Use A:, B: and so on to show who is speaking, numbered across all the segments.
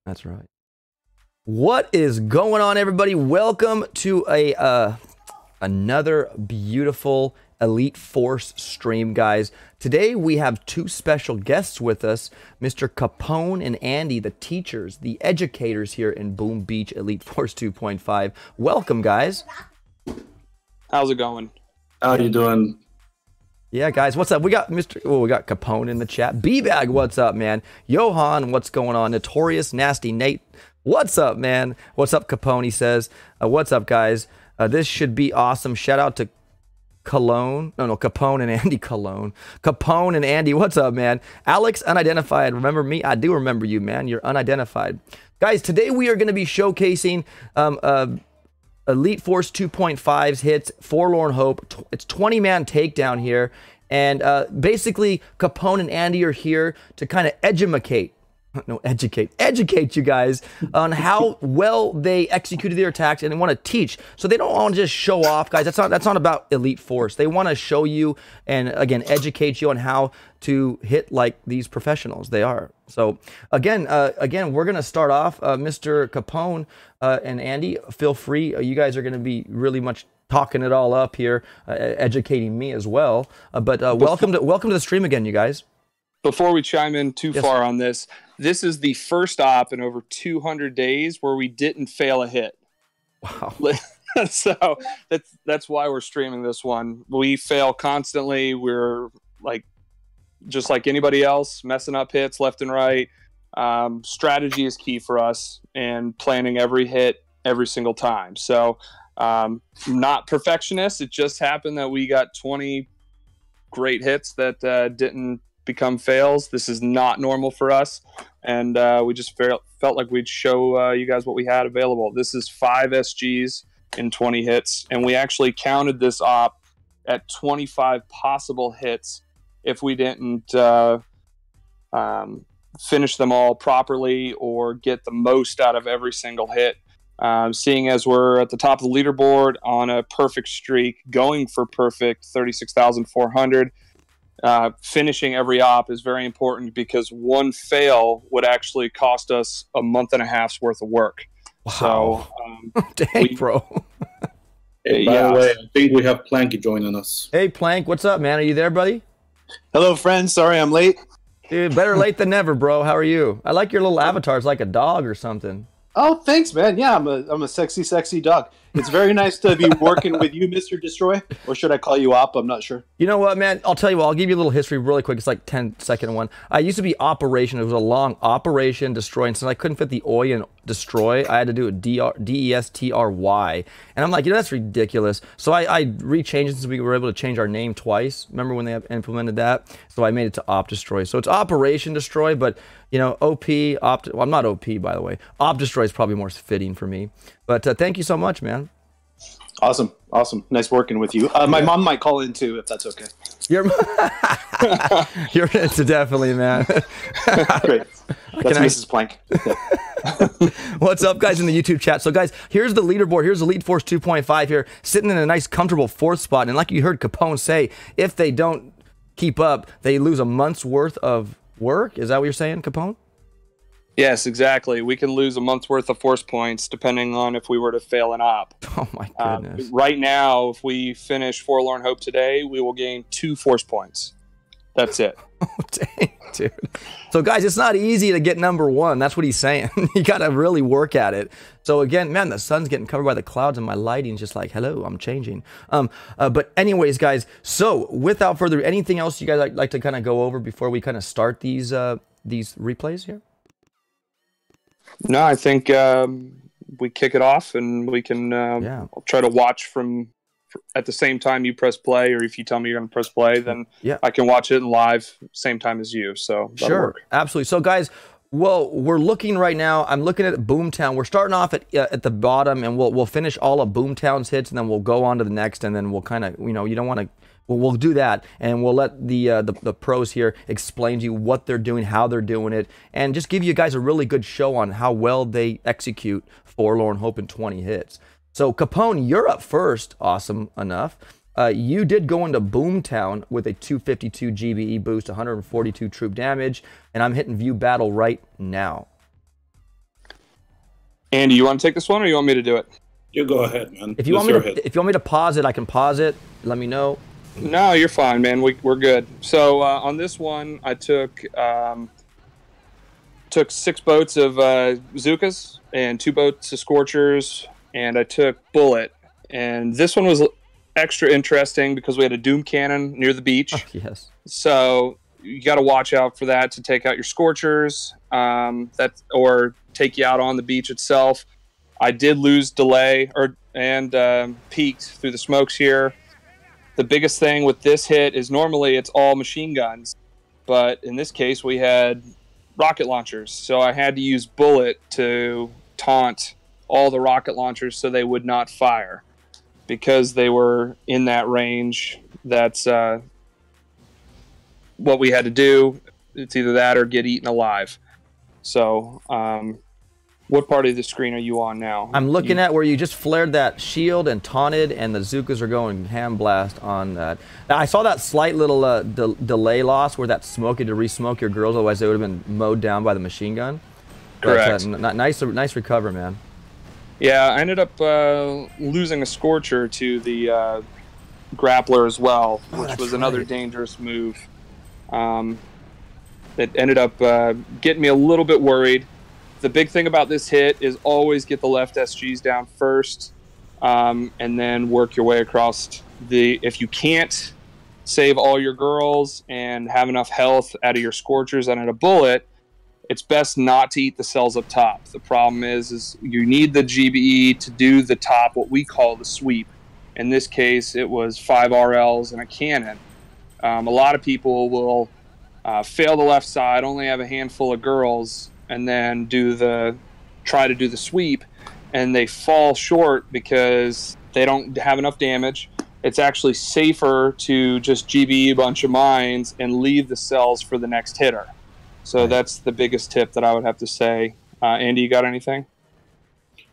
A: That's right. What is going on, everybody? Welcome to another beautiful Elite Force stream, guys. Today we have two special guests with us, Mr. Capone and Andy, the teachers, the educators here in Boom Beach Elite Force 2.5. Welcome, guys.
B: How's it going?
C: How you doing?
A: Yeah, guys, what's up? We got we got Capone in the chat. B-Bag, what's up, man? Johan, what's going on? Notorious Nasty Nate, what's up, man? What's up, Capone? He says, what's up, guys? This should be awesome. Shout out to Capone and Andy. Capone and Andy, what's up, man? Alex, unidentified. Remember me? I do remember you, man. You're unidentified. Guys, today we are going to be showcasing Elite Force 2.5's hits, Forlorn Hope. It's 20-man takedown here. And basically, Capone and Andy are here to kind of educate you guys on how well they executed their attacks, and they want to teach. So they don't want to just show off, guys. That's not about Elite Force. They want to show you and, again, educate you on how to hit like these professionals they are. So again, we're going to start off. Mr. Capone and Andy, feel free. You guys are going to be really much talking it all up here, educating me as well. But welcome to the stream again, you guys.
B: Before we chime in too far on this, this is the first op in over 200 days where we didn't fail a hit.
A: Wow.
B: So that's why we're streaming this one. We fail constantly. We're just like anybody else, messing up hits left and right. Strategy is key for us, and planning every hit every single time. So not perfectionist. It just happened that we got 20 great hits that didn't become fails. This is not normal for us, and we just felt like we'd show you guys what we had available. This is 5 SGs in 20 hits, and we actually counted this op at 25 possible hits if we didn't finish them all properly or get the most out of every single hit. Seeing as we're at the top of the leaderboard on a perfect streak, going for perfect 36,400, finishing every op is very important, because one fail would actually cost us a month and a half's worth of work.
A: Wow.
B: So,
A: dang, bro.
C: Hey, by the way, I think we have Planky joining us.
A: Hey, Plank, what's up, man? Are you there, buddy?
D: Hello, friends. Sorry I'm late.
A: Dude, better late than never, bro. How are you? I like your little avatar. It's like a dog or something.
D: Oh, thanks, man. Yeah, I'm a sexy dog. It's very nice to be working with you, Mr. Destroy. Or should I call you Op? I'm not sure.
A: You know what, man? I'll tell you what. I'll give you a little history really quick. It's like 10-second one. I used to be Operation. It was a long Operation Destroy. And since I couldn't fit the Oi in Destroy, I had to do a D-E-S-T-R-Y. And I'm like, that's ridiculous. So I rechanged it since we were able to change our name twice. Remember when they implemented that? So I made it to Op Destroy. So it's Operation Destroy, but, you know, OP, well, I'm not OP, by the way. Op Destroy is probably more fitting for me. But thank you so much, man.
D: Awesome. Nice working with you. My mom might call in too, if that's okay.
A: You're into definitely, man.
D: Great. That's Mrs. Plank.
A: What's up, guys, in the YouTube chat? So, guys, here's the leaderboard. Here's Elite Force 2.5 here, sitting in a nice, comfortable 4th spot. And like you heard Capone say, if they don't keep up, they lose a month's worth of work. Is that what you're saying, Capone?
B: Yes, exactly. We can lose a month's worth of force points depending on if we were to fail an op.
A: Oh, my goodness.
B: Right now, if we finish Forlorn Hope today, we will gain 2 force points. That's it.
A: Oh, dang, dude. So, guys, it's not easy to get #1. That's what he's saying. You got to really work at it. So, again, man, the sun's getting covered by the clouds, and my lighting's just like, hello, I'm changing. But anyways, guys, so without further, anything else you guys like to kind of go over before we kind of start these replays here?
B: No, I think we kick it off, and we can I'll try to watch from at the same time you press play, or if you tell me you're going to press play, then I can watch it in live same time as you. So
A: sure,
B: work.
A: Absolutely. So, guys, well, we're looking right now. I'm looking at Boomtown. We're starting off at the bottom, and we'll finish all of Boomtown's hits, and then we'll go on to the next, and then we'll kind of, you know, you don't want to. We'll do that, and we'll let the pros here explain to you what they're doing, how they're doing it, and just give you guys a really good show on how well they execute Forlorn Hope in 20 hits. So, Capone, you're up first. Awesome enough. You did go into Boomtown with a 252 GBE boost, 142 troop damage, and I'm hitting view battle right now.
B: Andy, you want to take this one, or you want me to do it?
C: You go ahead, man.
A: If you want me to pause it, I can pause it. Let me know.
B: No, you're fine, man. We're good. So on this one, I took 6 boats of Zookas and 2 boats of Scorchers, and I took Bullet. And this one was extra interesting because we had a Doom Cannon near the beach.
A: Oh, yes.
B: So you got to watch out for that to take out your Scorchers, or take you out on the beach itself. I did lose delay and peaked through the smokes here. The biggest thing with this hit is normally it's all machine guns, but in this case we had rocket launchers. So I had to use Bullet to taunt all the rocket launchers so they would not fire because they were in that range. That's what we had to do. It's either that or get eaten alive. So what part of the screen are you on now?
A: I'm looking at where you just flared that shield and taunted, and the Zookas are going ham blast on that. Now, I saw that slight little delay loss where that smoke had to re-smoke your girls, otherwise they would have been mowed down by the machine gun.
B: Correct.
A: But, nice recover, man.
B: Yeah, I ended up losing a Scorcher to the Grappler as well, which was another dangerous move. It ended up getting me a little bit worried. The big thing about this hit is always get the left SGs down first, and then work your way across if you can't save all your girls and have enough health out of your Scorchers and at a Bullet, it's best not to eat the cells up top. The problem is you need the GBE to do the top, what we call the sweep. In this case, it was 5 RLs and a cannon. A lot of people will fail the left side, only have a handful of girls, and then try to do the sweep, and they fall short because they don't have enough damage. It's actually safer to just GBE a bunch of mines and leave the cells for the next hitter. So that's the biggest tip that I would have to say. Andy, you got anything?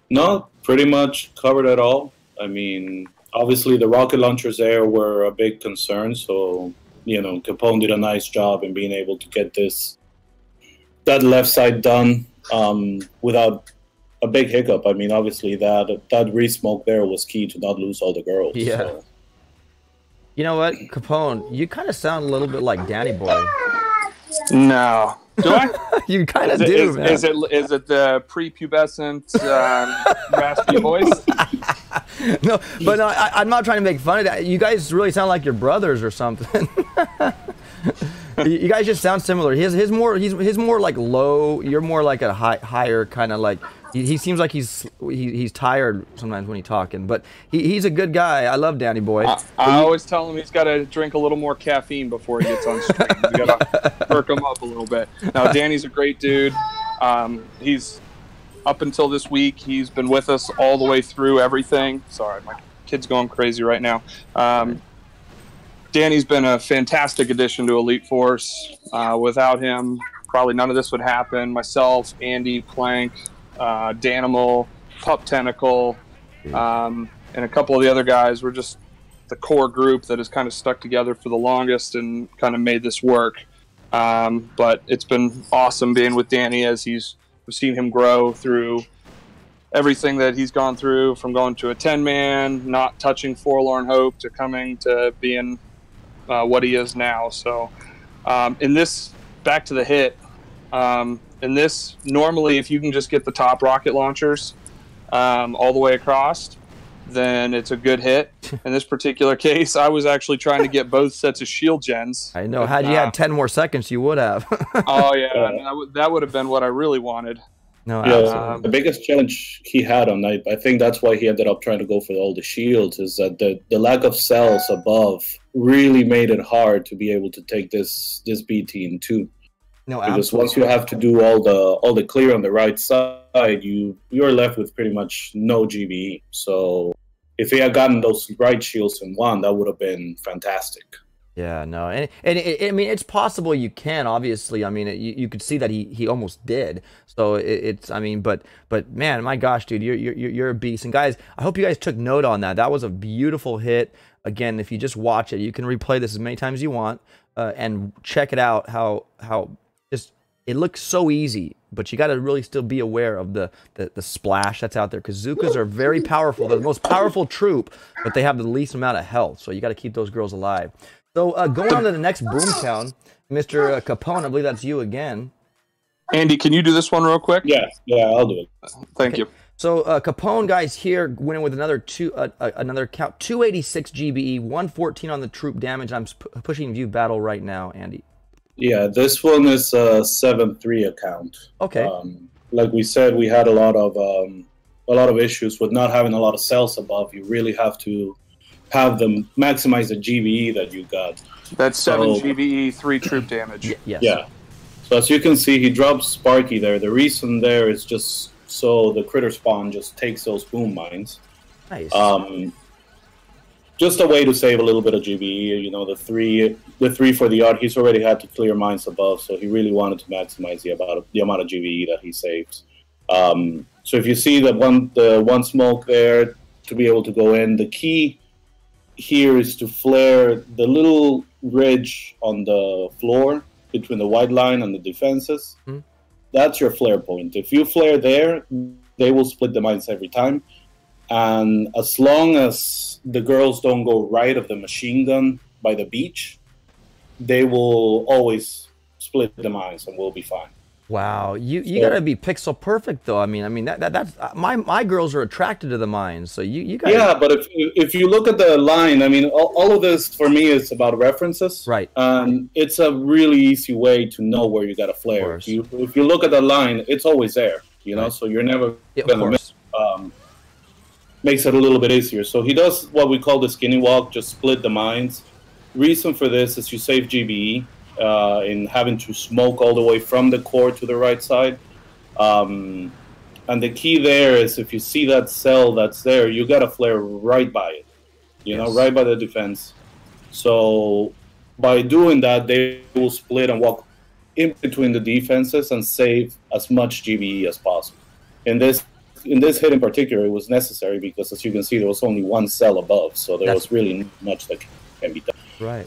C: No, pretty much covered it all. I mean, obviously the rocket launchers there were a big concern, so Capone did a nice job in being able to get that left side done without a big hiccup. I mean, obviously that re-smoke there was key to not lose all the girls.
A: Yeah.
C: So.
A: You know what, Capone? You kind of sound a little bit like Danny Boy.
B: No. Do I?
A: You kind of do, man.
B: Is it the prepubescent raspy voice?
A: No, but no, I'm not trying to make fun of that. You guys really sound like your brothers or something. You guys just sound similar. His more like low. You're more like a higher kind of like. He seems like he's tired sometimes when he's talking, but he's a good guy. I love Danny Boy.
B: I always tell him he's got to drink a little more caffeine before he gets on screen. You got to perk him up a little bit. Now Danny's a great dude. He's up until this week. He's been with us all the way through everything. Sorry, my kid's going crazy right now. Danny's been a fantastic addition to Elite Force. Without him, probably none of this would happen. Myself, Andy, Plank, Danimal, Pup Tentacle, and a couple of the other guys were just the core group that has kind of stuck together for the longest and kind of made this work. But it's been awesome being with Danny as we've seen him grow through everything that he's gone through, from going to a 10-man, not touching Forlorn Hope, to coming to being what he is now. So in this, back to the hit, in this, normally if you can just get the top rocket launchers all the way across, then it's a good hit. In this particular case, I was actually trying to get both sets of shield gens.
A: I know. Had you had 10 more seconds, you would have.
B: Oh, yeah. That would have been what I really wanted.
A: No,
C: yeah, the biggest challenge he had on night, I think that's why he ended up trying to go for all the shields, is that the lack of cells above really made it hard to be able to take this BT in two.
A: No,
C: because
A: absolutely.
C: once you have to do all the clear on the right side, you're left with pretty much no GBE. So if he had gotten those right shields in one, that would have been fantastic.
A: Yeah, no, and I mean, it's possible you can, obviously. I mean, you could see that he almost did. So it's, I mean, but man, my gosh, dude, you're a beast. And guys, I hope you guys took note on that. That was a beautiful hit. Again, if you just watch it, you can replay this as many times as you want and check it out. How just it looks so easy, but you got to really still be aware of the splash that's out there, because Zookas are very powerful. They're the most powerful troop, but they have the least amount of health, so you got to keep those girls alive. So going on to the next Boomtown, Mr. Capone, I believe that's you again.
B: Andy, can you do this one real quick?
C: Yeah, I'll do it.
B: Thank you.
A: So Capone, guys, here winning with another count, 286 GBE, 114 on the troop damage. I'm pushing view battle right now, Andy.
C: Yeah, this one is a 7-3 account.
A: Okay.
C: Like we said, we had a lot of issues with not having a lot of cells above. You really have to have them maximize the GBE that you got.
B: That's 7 GBE, 3 troop damage.
A: Yes.
C: Yeah. So as you can see, he drops Sparky there. The reason there is just so the critter spawn just takes those boom mines.
A: Nice.
C: Just a way to save a little bit of GBE. You know, the three for the yard. He's already had to clear mines above, so he really wanted to maximize the amount of GBE that he saves. So if you see the one smoke there to be able to go in, the key here is to flare the little ridge on the floor between the white line and the defenses. Mm-hmm. That's your flare point. If you flare there, they will split the mines every time. And as long as the girls don't go right of the machine gun by the beach, they will always split the mines and we'll be fine.
A: Wow, you gotta be pixel perfect though. I mean that's my girls are attracted to the mines, so you gotta...
C: Yeah, but if you look at the line, I mean, all of this for me is about references,
A: right?
C: It's a really easy way to know where you got to flare. If you look at the line, it's always there, you know, right. So you're never gonna miss. Makes it a little bit easier. So he does what we call the skinny walk, just split the mines. Reason for this is you save GBE. In having to smoke all the way from the core to the right side. And the key there is if you see that cell that's there, you got to flare right by it, you know, right by the defense. So by doing that, they will split and walk in between the defenses and save as much GBE as possible. In this hit in particular, it was necessary because, as you can see, there was only one cell above, so there was really much that can be done.
A: Right.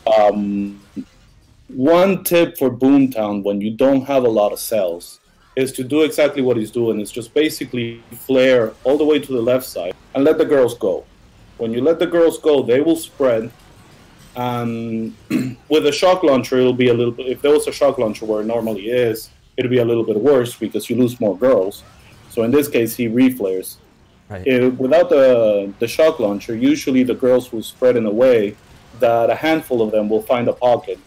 C: One tip for Boomtown when you don't have a lot of cells is to do exactly what he's doing. It's just basically flare all the way to the left side and let the girls go. When you let the girls go, they will spread. And with a shock launcher, it'll be a little bit... If there was a shock launcher where it normally is, it'll be a little bit worse because you lose more girls. So in this case, he reflares. Right. Without the shock launcher, usually the girls will spread in a way that a handful of them will find a pocket,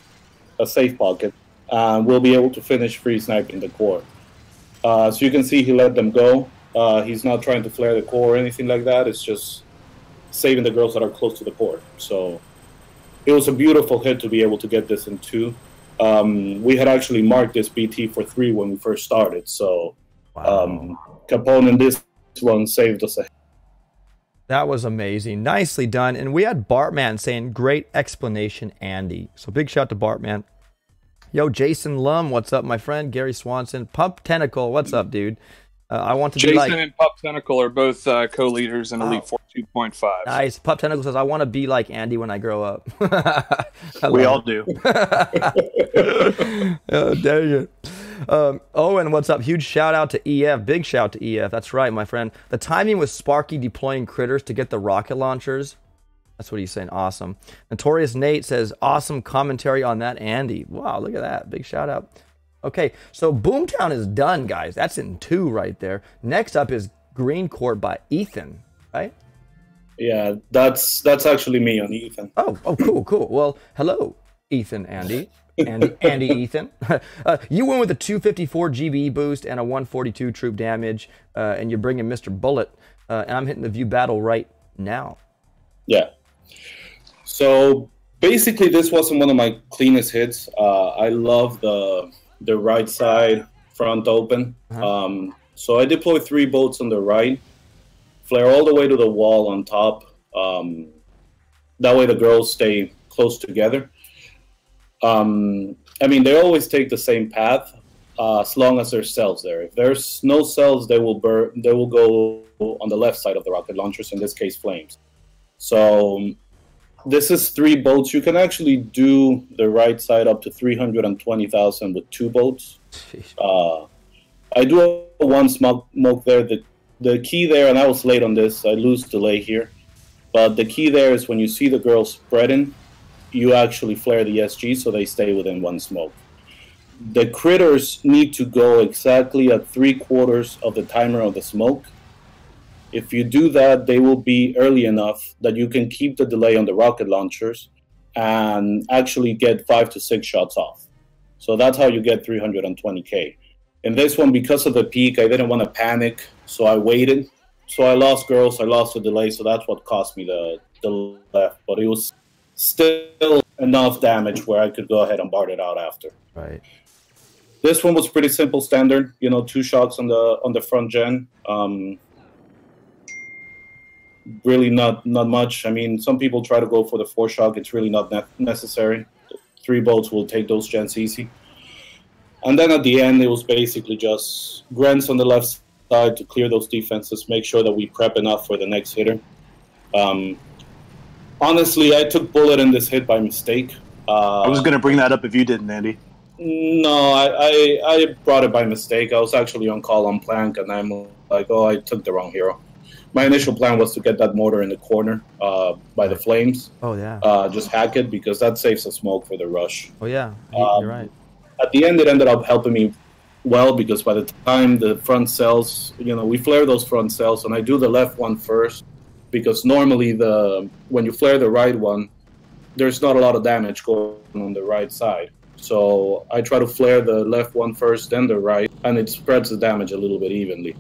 C: a safe pocket, and we'll be able to finish free sniping the core. So you can see he let them go. He's not trying to flare the core or anything like that. It's just saving the girls that are close to the core. So it was a beautiful hit to be able to get this in 2. We had actually marked this BT for 3 when we first started. So Capone and this one saved us a hit.
A: That was amazing. Nicely done. And we had Bartman saying, great explanation, Andy. So big shout to Bartman. Yo, Jason Lum, what's up, my friend? Gary Swanson. Pup Tentacle, what's up, dude? I want to
B: Jason
A: be like...
B: and Pup Tentacle are both co-leaders in Elite 42.5.
A: Nice. Pup Tentacle says, I want to be like Andy when I grow up.
D: We all do.
A: Oh, dang it. Owen, what's up? Huge shout out to EF. Big shout to EF. That's right, my friend. The timing with Sparky deploying critters to get the rocket launchers. That's what he's saying. Awesome. Notorious Nate says, awesome commentary on that, Andy. Wow, look at that. Big shout out. Okay, so Boomtown is done, guys. That's in 2 right there. Next up is Green Court by Ethan, right?
C: Yeah, that's actually me on Ethan.
A: Oh, cool. Well, hello, Ethan, Andy. Andy Ethan. You went with a 254 GBE boost and a 142 troop damage, and you're bringing Mr. Bullet, and I'm hitting the view battle right now.
C: Yeah. So basically, this wasn't one of my cleanest hits. I love the right side front open. So I deploy 3 bolts on the right, flare all the way to the wall on top. That way the girls stay close together. I mean, they always take the same path as long as there's cells there. If there's no cells, they will go on the left side of the rocket launchers, in this case, flames. So This is 3 boats. You can actually do the right side up to 320,000 with 2 boats. I do have 1 smoke there. The key there, and I was late on this, I lose delay here. But the key there is when you see the girls spreading, you actually flare the SG so they stay within 1 smoke. The critters need to go exactly at 3/4 of the timer of the smoke. If you do that, they will be early enough that you can keep the delay on the rocket launchers and actually get 5 to 6 shots off. So that's how you get 320K. In this one, because of the peak, I didn't want to panic, so I waited. So I lost girls, I lost the delay, so that's what cost me the left. But it was still enough damage where I could go ahead and bar it out after.
A: Right.
C: This one was pretty simple standard, 2 shots on the front gen. Really not much. I mean, some people try to go for the 4 shock. It's really not necessary. 3 boats will take those gens easy. And then at the end, it was basically just grants on the left side to clear those defenses, make sure that we prep enough for the next hitter. Honestly, I took bullet in this hit by mistake.
D: I was going to bring that up if you didn't, Andy.
C: No, I brought it by mistake. I was actually on call on plank, and I'm like, oh, I took the wrong hero. My initial plan was to get that mortar in the corner by the flames.
A: Oh, yeah.
C: Just hack it, because that saves a smoke for the rush.
A: Oh, yeah. You're right.
C: At the end, it ended up helping me well, because by the time the front cells, we flare those front cells, and I do the left one first, because normally when you flare the right one, there's not a lot of damage going on the right side. So I try to flare the left one first, then the right, and it spreads the damage a little bit evenly.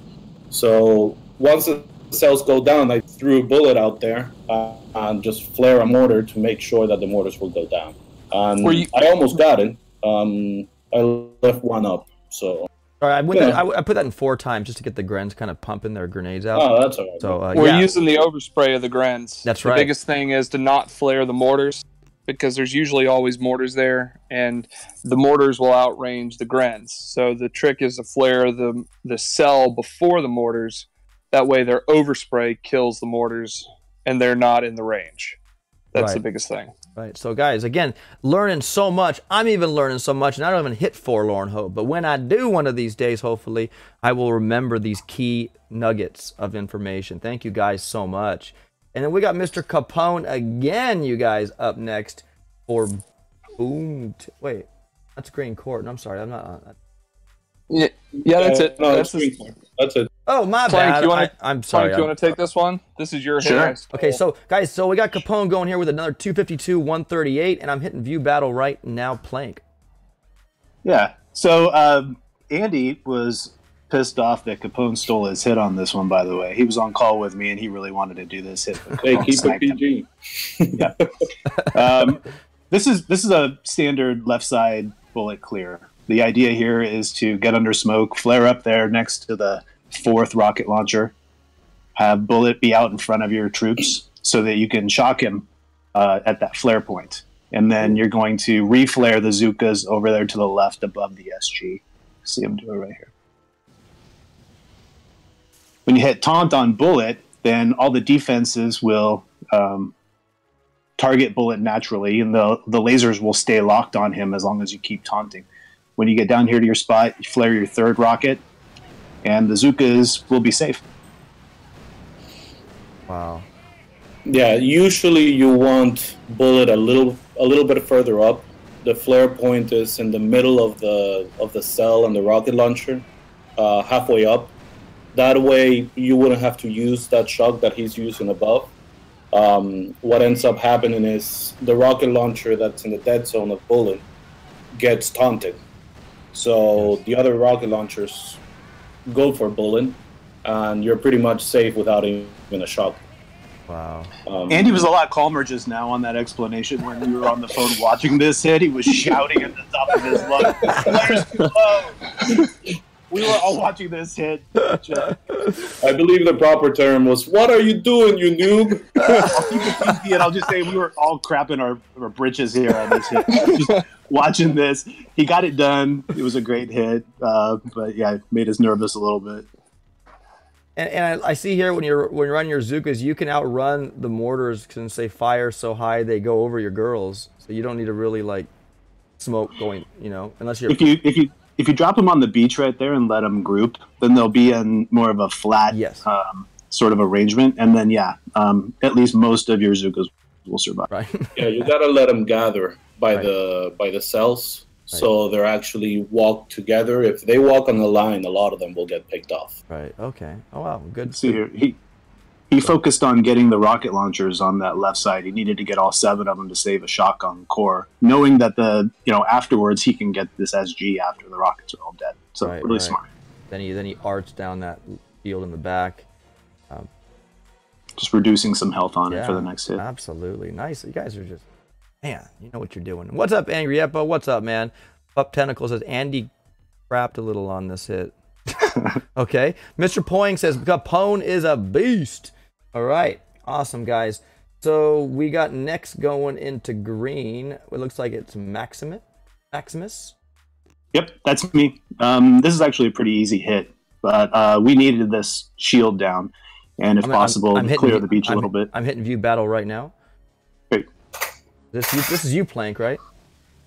C: So once the cells go down, I threw a bullet out there and just flare a mortar to make sure that the mortars will go down. And I almost got it. I left one up. So.
A: All right, I put that in 4 times just to get the Grens kind of pumping their grenades out.
C: Oh, that's all right.
A: So
B: we're using the overspray of the Grens.
A: That's right.
B: The biggest thing is to not flare the mortars, because there's usually always mortars there, and the mortars will outrange the Grens. So the trick is to flare the cell before the mortars. That way their overspray kills the mortars, and they're not in the range. That's the biggest thing.
A: Right. So, guys, again, learning so much. I'm even learning so much, and I don't even hit Forlorn Hope. But when I do one of these days, hopefully, I will remember these key nuggets of information. Thank you guys so much. And then we got Mr. Capone again, you guys, up next for Wait, that's Green Court. I'm sorry, I'm not.
B: Yeah, that's it.
C: No, that's it.
A: Oh, my
B: Plank,
A: bad. I'm sorry.
B: Plank, you want to take this one? This is your hit.
A: Okay, so guys, we got Capone going here with another 252, 138, and I'm hitting view battle right now, Plank.
D: Yeah. So Andy was pissed off that Capone stole his hit on this one. By the way, he was on call with me, and he really wanted to do this hit.
C: Hey, keep it PG.
D: Yeah. This is a standard left side bullet clear. The idea here is to get under smoke, flare up there next to the 4th rocket launcher, have bullet be out in front of your troops so that you can shock him at that flare point. And then you're going to reflare the Zookas over there to the left above the SG. See him do it right here. When you hit taunt on bullet, then all the defenses will target bullet naturally, and the lasers will stay locked on him as long as you keep taunting. When you get down here to your spot, you flare your 3rd rocket, and the Zookas will be safe.
A: Wow.
C: Yeah, usually you want bullet a little bit further up. The flare point is in the middle of the cell and the rocket launcher, halfway up. That way you wouldn't have to use that shock that he's using above. What ends up happening is the rocket launcher that's in the dead zone of bullet gets taunted. So the other rocket launchers go for bullet, and you're pretty much safe without even a shock.
A: Wow.
D: Andy was a lot calmer just now on that explanation. When we were on the phone watching this hit, he was shouting at the top of his lungs, "Flare's too low." We were all watching this hit.
C: I believe the proper term was, "What are you doing, you noob?"
D: I'll keep it PG, and I'll just say we were all crapping our britches here on this hit. Just watching this. He got it done. It was a great hit. But yeah, it made us nervous a little bit.
A: And I see here when you're running your Zookas, you can outrun the mortars since they fire so high they go over your girls. So you don't need to really like smoke going, you know, unless you're.
D: If you drop them on the beach right there and let them group, then they'll be in more of a flat sort of arrangement, and then at least most of your Zookas will survive.
A: Right.
C: Yeah, you gotta let them gather by the cells. Right. So they're actually walk together. If they walk on the line, a lot of them will get picked off.
A: Right. Okay. Oh wow. Good.
D: See here, he focused on getting the rocket launchers on that left side. He needed to get all 7 of them to save a shotgun core, knowing that afterwards he can get this SG after the rockets are all dead. So really smart.
A: Then he arcs down that field in the back.
D: Just reducing some health on it for the next hit.
A: Absolutely. Nice. You guys are just, man, you know what you're doing. What's up, Angry Eppo? What's up, man? Up Tentacle says, Andy crapped a little on this hit. Okay. Mr. Poing says, Capone is a beast. All right. Awesome, guys. So we got next going into green. It looks like it's Maximus.
D: Yep, that's me. This is actually a pretty easy hit, but we needed this shield down. And if possible, clear the beach a little bit.
A: I'm hitting view battle right now.
D: Great.
A: This is you, Plank, right?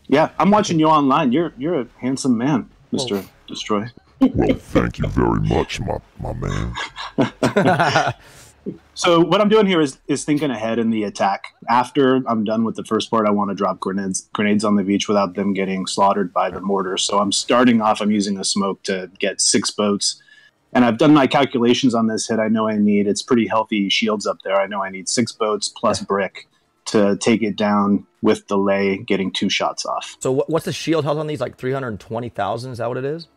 D: Yeah, I'm watching you online. You're a handsome man, Mr. Destroy.
E: Well, thank you very much, my man.
D: So what I'm doing here is thinking ahead in the attack. After I'm done with the first part, I want to drop grenades on the beach without them getting slaughtered by the mortar. So I'm starting off, I'm using a smoke to get 6 boats. And I've done my calculations on this hit. I know it's pretty healthy shields up there. I know I need 6 boats plus brick to take it down with delay, getting 2 shots off.
A: So what's the shield health on these? Like 320,000? Is that what it is?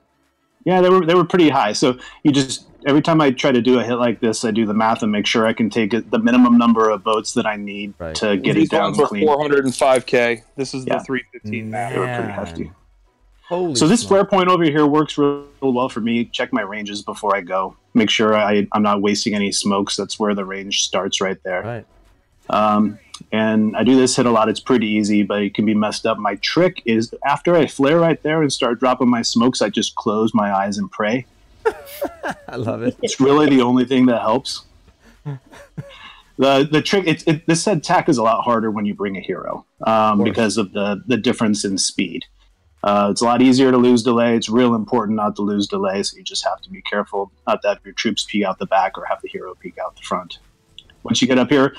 D: Yeah, they were pretty high. So you just, every time I try to do a hit like this, I do the math and make sure I can take the minimum number of boats that I need to get it down clean.
B: These ones are 405K. This is the 315 map.
D: They were pretty hefty.
A: Holy
D: so this flare point over here works real well for me. Check my ranges before I go. Make sure I'm not wasting any smokes. That's where the range starts right there.
A: Right.
D: And I do this hit a lot. It's pretty easy, but it can be messed up. My trick is after I flare right there and start dropping my smokes, I just close my eyes and pray.
A: I love it.
D: It's really the only thing that helps. The trick, this attack is a lot harder when you bring a hero because of the difference in speed. It's a lot easier to lose delay. It's real important not to lose delay, so you just have to be careful not to have your troops peek out the back or have the hero peek out the front. Once you get up here,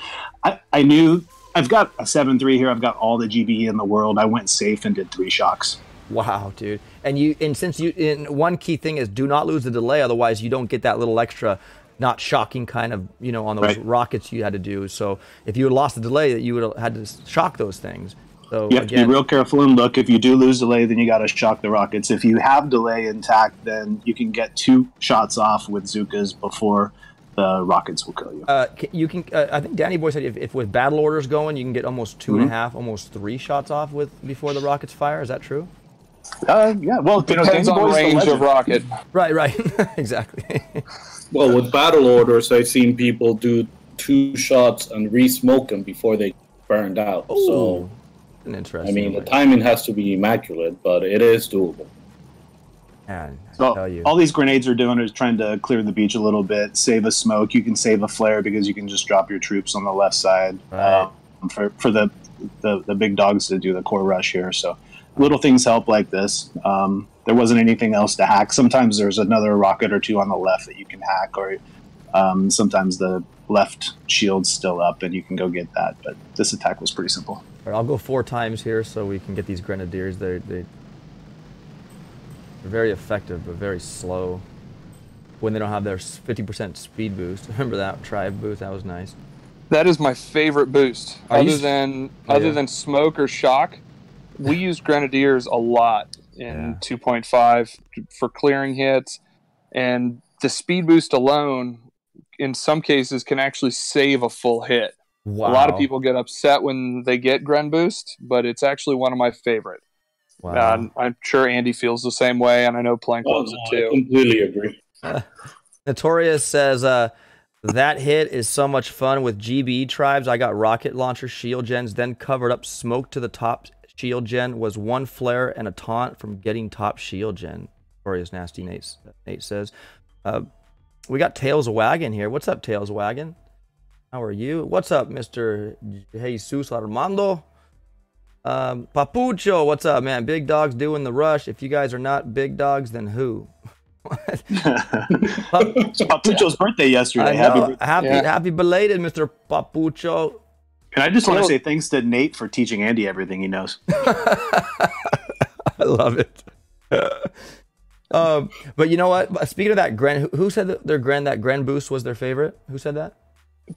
D: I knew I've got a 7-3 here. I've got all the GBE in the world. I went safe and did 3 shocks.
A: Wow, dude. And one key thing is do not lose the delay, otherwise you don't get that little extra not shocking kind of, on those rockets you had to do. So if you had lost the delay, you would have had to shock those things. So
D: you have to be real careful and look. If you do lose delay, then you got to shock the rockets. If you have delay intact, then you can get 2 shots off with Zookas before the rockets will kill you.
A: You can. I think Danny Boy said if with battle orders going, you can get almost 2.5, almost 3 shots off before the rockets fire. Is that true?
D: Yeah. Well,
B: depends on range of rocket.
A: Right. Exactly.
C: Well, with battle orders, I've seen people do 2 shots and re-smoke them before they burned out.
A: Ooh.
C: So.
A: An interesting.
C: I mean, the timing has to be immaculate, but it is doable.
A: Man,
D: all these grenades are doing is trying to clear the beach a little bit, save a smoke. You can save a flare because you can just drop your troops on the left side for the big dogs to do the core rush here. So little things help like this. There wasn't anything else to hack. Sometimes there's another rocket or 2 on the left that you can hack, or sometimes the left shield's still up and you can go get that. But this attack was pretty simple.
A: All right, I'll go 4 times here so we can get these grenadiers. They're very effective, but very slow when they don't have their 50% speed boost. Remember that tribe boost? That was nice.
B: That is my favorite boost. Other than smoke or shock, we use grenadiers a lot in 2.5 for clearing hits, and the speed boost alone, in some cases, can actually save a full hit.
A: Wow.
B: A lot of people get upset when they get Gren Boost, but it's actually one of my favorite.
A: Wow.
B: I'm sure Andy feels the same way, and I know Plank loves it too.
C: I completely agree.
A: Notorious says, that hit is so much fun with GBE tribes. I got rocket launcher shield gens, then covered up smoke to the top shield gen, was 1 flare and a taunt from getting top shield gen. Notorious Nasty Nate says. we got Tails Wagon here. What's up, Tails Wagon? How are you? What's up, Mr. Jesus Armando? Papucho, what's up, man? Big Dog's doing the rush. If you guys are not big dogs, then who?
D: It's Papucho's birthday yesterday.
A: Happy belated, Mr. Papucho.
D: And I just want to say thanks to Nate for teaching Andy everything he knows.
A: I love it. But you know what? Speaking of that Gren, who said that that Gren boost was their favorite? Who said that?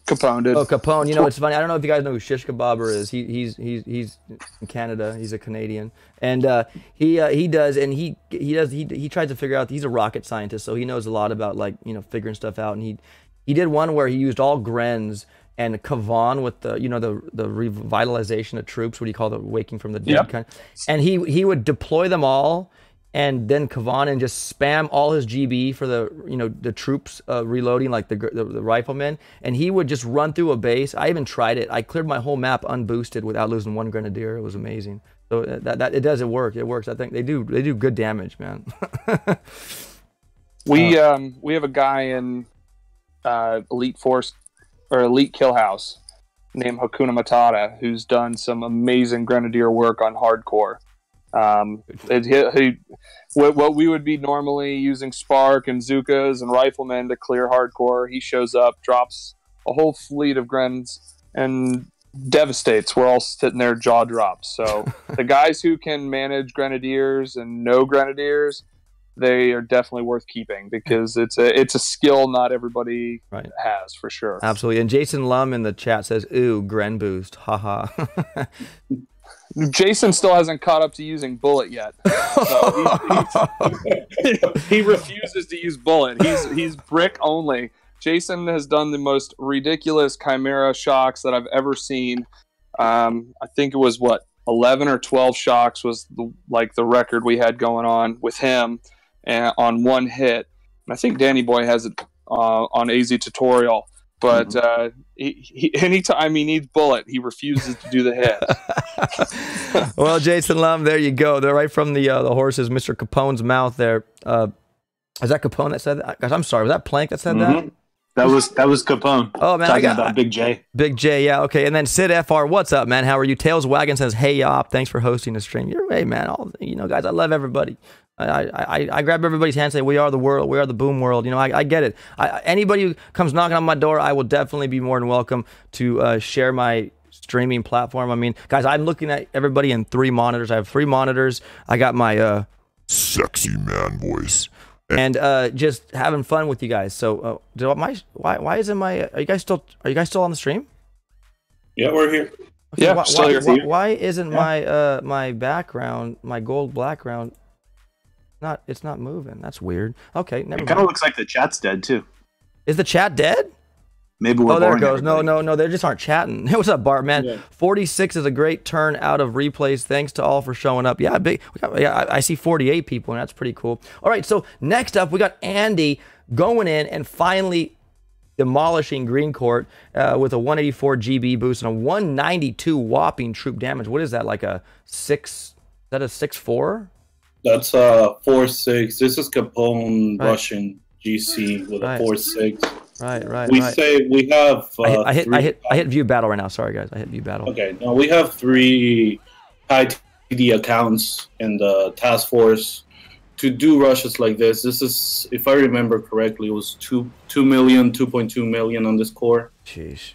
B: Capone did.
A: Oh, Capone. You know, it's funny. I don't know if you guys know who Shish Kebabber is. He's in Canada. He's a Canadian, and he tries to figure out. He's a rocket scientist, so he knows a lot about, like, you know, figuring stuff out. And he did one where he used all Grens and Kavan with the, you know, the revitalization of troops. What do you call the waking from the dead kind? And he would deploy them all. And then Kavan and just spam all his GB for the, you know, the troops reloading, like the riflemen, and he would just run through a base. I even tried it. I cleared my whole map unboosted without losing one grenadier. It was amazing. So it works. I think they do good damage, man.
B: We have a guy in Elite Force or Elite Kill House named Hakuna Matata who's done some amazing grenadier work on hardcore. What we would be normally using Spark and Zukas and Riflemen to clear hardcore, he shows up, drops a whole fleet of Grens, and devastates. We're all sitting there jaw dropped. So the guys who can manage Grenadiers and know Grenadiers, they are definitely worth keeping because it's a skill not everybody has, for sure.
A: Absolutely. And Jason Lum in the chat says, "Ooh, Gren boost, haha."
B: Jason still hasn't caught up to using Bullet yet. So he refuses to use Bullet. He's brick only. Jason has done the most ridiculous Chimera shocks that I've ever seen. I think it was 11 or 12 shocks was the record we had going on with him, and on one hit. And I think Danny Boy has it on AZ Tutorial. But anytime he needs Bullet, he refuses to do the hit.
A: Well, Jason Lum, there you go. They're right from the horse's Mr. Capone's mouth there. Is that Capone that said that? Gosh, I'm sorry. Was that Plank that said that?
D: That was Capone.
A: Oh, man.
D: Talking about Big J.
A: Big J, yeah. Okay. And then Sid FR, what's up, man? How are you? Tails Wagon says, "Hey, Yop. Thanks for hosting the stream." Hey, man. Guys, I love everybody. I grab everybody's hand and say, "We are the world. We are the boom world." You know, I get it. Anybody who comes knocking on my door, I will definitely be more than welcome to share my streaming platform. I mean, guys, I'm looking at everybody in 3 monitors. I have 3 monitors. I got my
E: sexy man voice.
A: And just having fun with you guys. So, why isn't my? Are you guys still on the stream?
C: Yeah, we're here.
A: Okay,
B: yeah, still here.
A: Why isn't my background, my gold background? It's not moving. That's weird. Okay, never mind.
D: It kind of looks like the chat's dead too.
A: Is the chat dead?
D: Maybe we're
A: there it goes.
D: Everybody.
A: No, they just aren't chatting. What's up, Bart, man? Yeah. 46 is a great turn out of replays. Thanks to all for showing up. Yeah, I see 48 people, and that's pretty cool. All right, so next up, we got Andy going in and finally demolishing Green Court with a 184 GB boost and a 192 whopping troop damage. What is that, like a 6? Is that a 6-4?
C: That's 4-6. This is Capone Russian GC with a 4-6.
A: Right.
C: We say we have.
A: I hit view battle right now. Sorry, guys. I hit view battle.
C: Okay. No, we have 3 high TD accounts in the task force to do rushes like this. This is, if I remember correctly, it was 2.2 million on this core.
A: Jeez.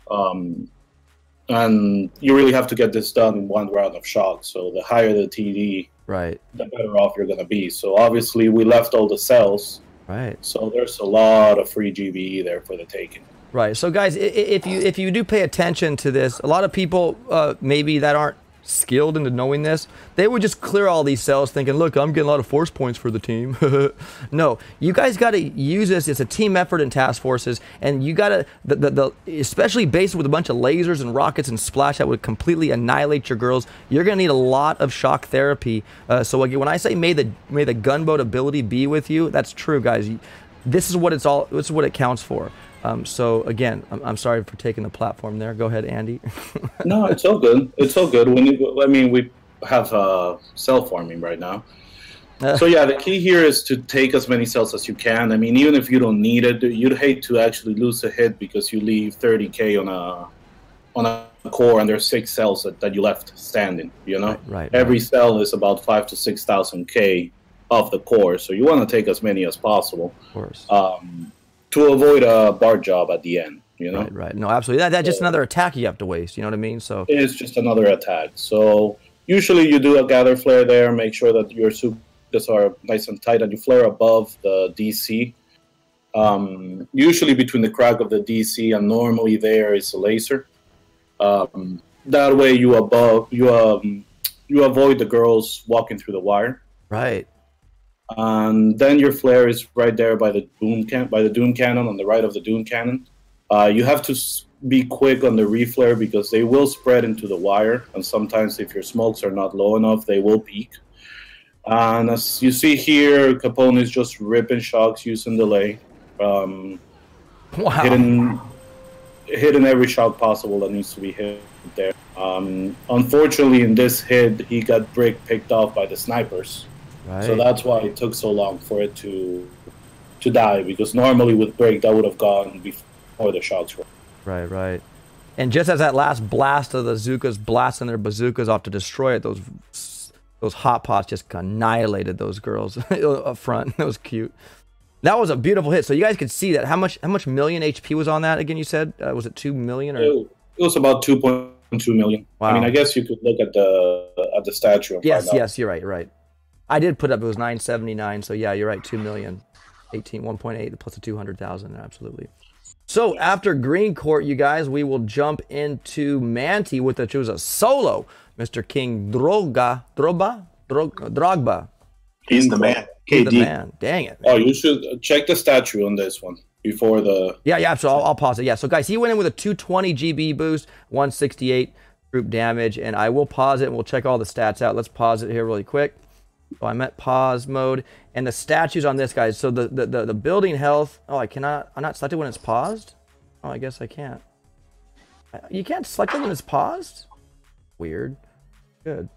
C: And you really have to get this done in 1 round of shock. So the higher the TD, the better off you're going to be. So obviously we left all the cells.
A: Right.
C: So there's a lot of free GBE there for the taking.
A: Right. So guys, if you do pay attention to this, a lot of people maybe that aren't skilled into knowing this, they would just clear all these cells thinking, look, I'm getting a lot of force points for the team. No, you guys got to use this. It's a team effort in task forces, and you got to, especially based with a bunch of lasers and rockets and splash that would completely annihilate your girls, you're going to need a lot of shock therapy. So again, when I say may the gunboat ability be with you, that's true, guys. This is what it's all. This is what it counts for. So again, I'm sorry for taking the platform there. Go ahead, Andy.
C: No, it's all good. It's all good. We have cell farming right now. So yeah, the key here is to take as many cells as you can. I mean, even if you don't need it, you'd hate to actually lose a hit because you leave 30K on a core and there's 6 cells that you left standing. You know, every cell is about 5,000 to 6,000 K of the core, so you want to take as many as possible.
A: Of course.
C: To avoid a bar job at the end. You know,
A: right. No, absolutely. That's just another attack you have to waste. You know what I mean? So
C: it's just another attack. So usually you do a gather flare there. Make sure that your sukas are nice and tight, and you flare above the DC. Usually between the crack of the DC and normally there is a laser. That way you avoid the girls walking through the wire.
A: Right.
C: And then your flare is right there by the Doom Cannon on the right of the Doom Cannon. You have to be quick on the reflare because they will spread into the wire, and sometimes if your smokes are not low enough, they will peak. And as you see here, Capone is just ripping shocks using delay.
A: Wow.
C: Hitting every shot possible that needs to be hit there. Unfortunately, in this hit, he got brick picked off by the snipers.
A: Right.
C: So that's why it took so long for it to die, because normally with break, that would have gone before the shots were.
A: Right. And just as that last blast of the Zookas blasting their bazookas off to destroy it, those hot pots just annihilated those girls up front. That was cute. That was a beautiful hit. So you guys could see that. How much million HP was on that again? You said was it 2 million or?
C: It was about 2.2 million.
A: Wow.
C: I mean, I guess you could look at the statue. And
A: Yes, you're right. I did put up. It was 979. So yeah, you're right. 2 million, 1.8 plus the 200,000. Absolutely. So after Green Court, you guys, we will jump into Manti with which was a solo. Mr. King Drogba.
D: He's the man.
A: He's the man. Dang it.
C: Man. Oh, you should check the statue on this one before the.
A: Yeah. So I'll pause it. Yeah. So guys, he went in with a 220 GB boost, 168 group damage, and I will pause it and we'll check all the stats out. Let's pause it here really quick. So I'm at pause mode, and the statues on this, guys. So the building health. Oh, I'm not selected when it's paused. Oh, I guess I can't. You can't select it when it's paused. Weird. Good.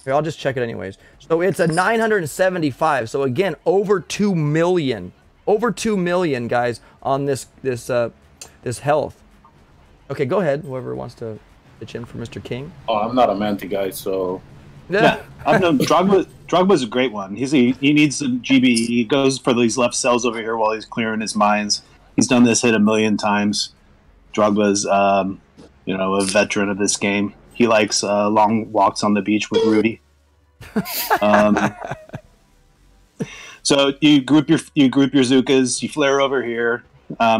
A: Here, I'll just check it anyways. So it's a 975. So again, over 2 million. Over 2 million, guys, on this health. Okay, go ahead. Whoever wants to pitch in for Mr. King.
C: Oh, I'm not a Manti guy, so.
D: Yeah, I've known Drogba's a great one. He needs some GB. He goes for these left cells over here while he's clearing his mines. He's done this hit 1,000,000 times. Drogba's, a veteran of this game. He likes long walks on the beach with Rudy. So you group your Zookas. You flare over here.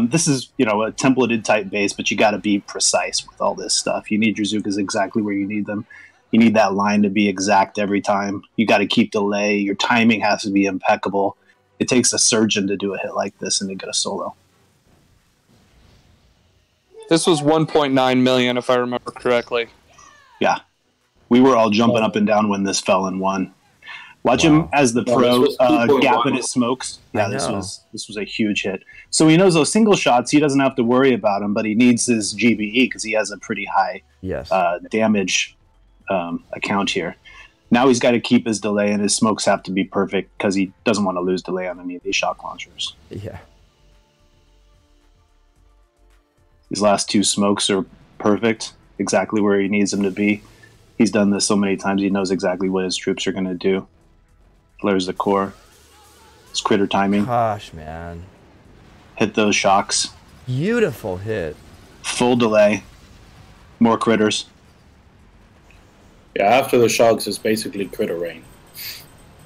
D: This is a templated type base, but you got to be precise with all this stuff. You need your Zookas exactly where you need them. You need that line to be exact every time. You got to keep delay. Your timing has to be impeccable. It takes a surgeon to do a hit like this and to get a solo.
B: This was 1.9 million, if I remember correctly.
D: Yeah. We were all jumping up and down when this fell in one. Watch him as the pro gapping his smokes. Yeah, this was a huge hit. So he knows those single shots, he doesn't have to worry about them, but he needs his GBE because he has a pretty high damage account here. Now he's got to keep his delay, and his smokes have to be perfect because he doesn't want to lose delay on any of these shock launchers.
A: Yeah.
D: These last 2 smokes are perfect, exactly where he needs them to be. He's done this so many times, he knows exactly what his troops are going to do. Flares the core. It's critter timing.
A: Gosh, man.
D: Hit those shocks.
A: Beautiful hit.
D: Full delay. More critters.
C: Yeah, after the shocks, it's basically critter rain.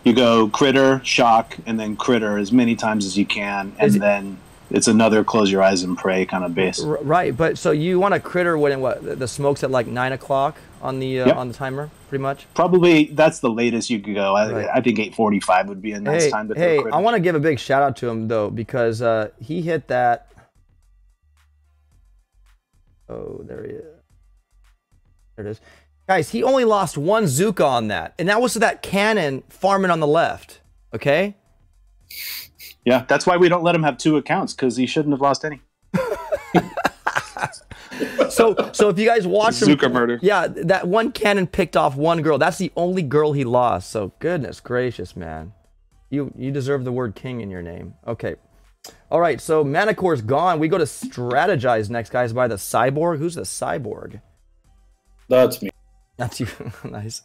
D: You go critter, shock, and then critter as many times as you can, and then it's another close your eyes and pray kind of base.
A: Right, but so you want a critter when the smoke's at like 9 o'clock on the timer, pretty much?
D: Probably that's the latest you could go. I think 8:45 would be a nice time to throw critters.
A: I want to give a big shout out to him though, because he hit that. Oh, there he is. There it is. Guys, he only lost 1 Zooka on that, and that was to that cannon farming on the left. Okay.
D: Yeah, that's why we don't let him have 2 accounts, because he shouldn't have lost any.
A: So if you guys watch him,
B: Zuka murder.
A: yeah, that one cannon picked off one girl. That's the only girl he lost. So goodness gracious, man. You deserve the word king in your name. Okay. All right, so Manticore's gone. We go to Strategize next, guys, by the Cyborg. Who's the Cyborg?
C: That's me.
A: That's you. Nice.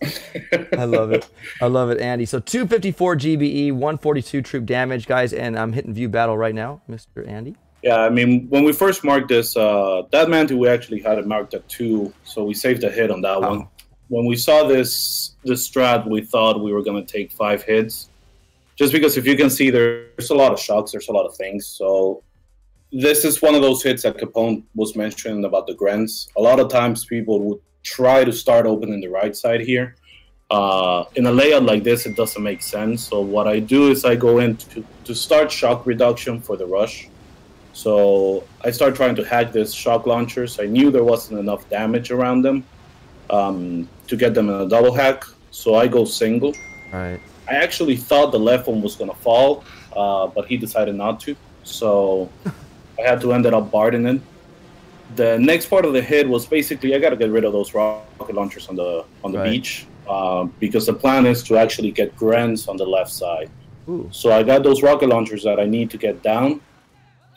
A: I love it. I love it, Andy. So 254 GBE, 142 troop damage, guys, and I'm hitting view battle right now, Mr. Andy.
C: Yeah, I mean, when we first marked this, that Manticore, we actually had it marked at 2, so we saved a hit on that one. When we saw this strat, we thought we were going to take 5 hits. Just because if you can see, there's a lot of shocks, there's a lot of things. So this is one of those hits that Capone was mentioning about the Grens. A lot of times people would try to start opening the right side here. In a layout like this, it doesn't make sense. So what I do is I go in to start shock reduction for the rush. So I start trying to hack this shock launchers. I knew there wasn't enough damage around them to get them in a double hack. So I go single.
A: Right.
C: I actually thought the left one was going to fall, but he decided not to. So I had to end up barding it. The next part of the hit was basically I got to get rid of those rocket launchers on the beach because the plan is to actually get Grens on the left side.
A: Ooh.
C: So I got those rocket launchers that I need to get down.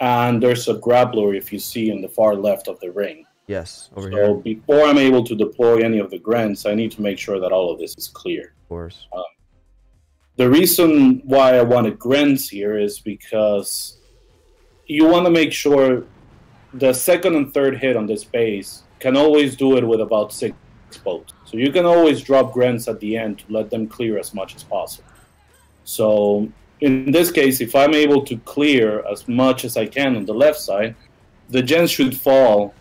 C: And there's a grappler, if you see, in the far left of the ring.
A: Yes, over
C: so
A: here.
C: Before I'm able to deploy any of the Grens, I need to make sure that all of this is clear.
A: Of course.
C: The reason why I wanted Grens here is because you want to make sure the second and third hit on this base can always do it with about 6 boats. So you can always drop Grens at the end to let them clear as much as possible. So in this case, if I'm able to clear as much as I can on the left side, the gens should fall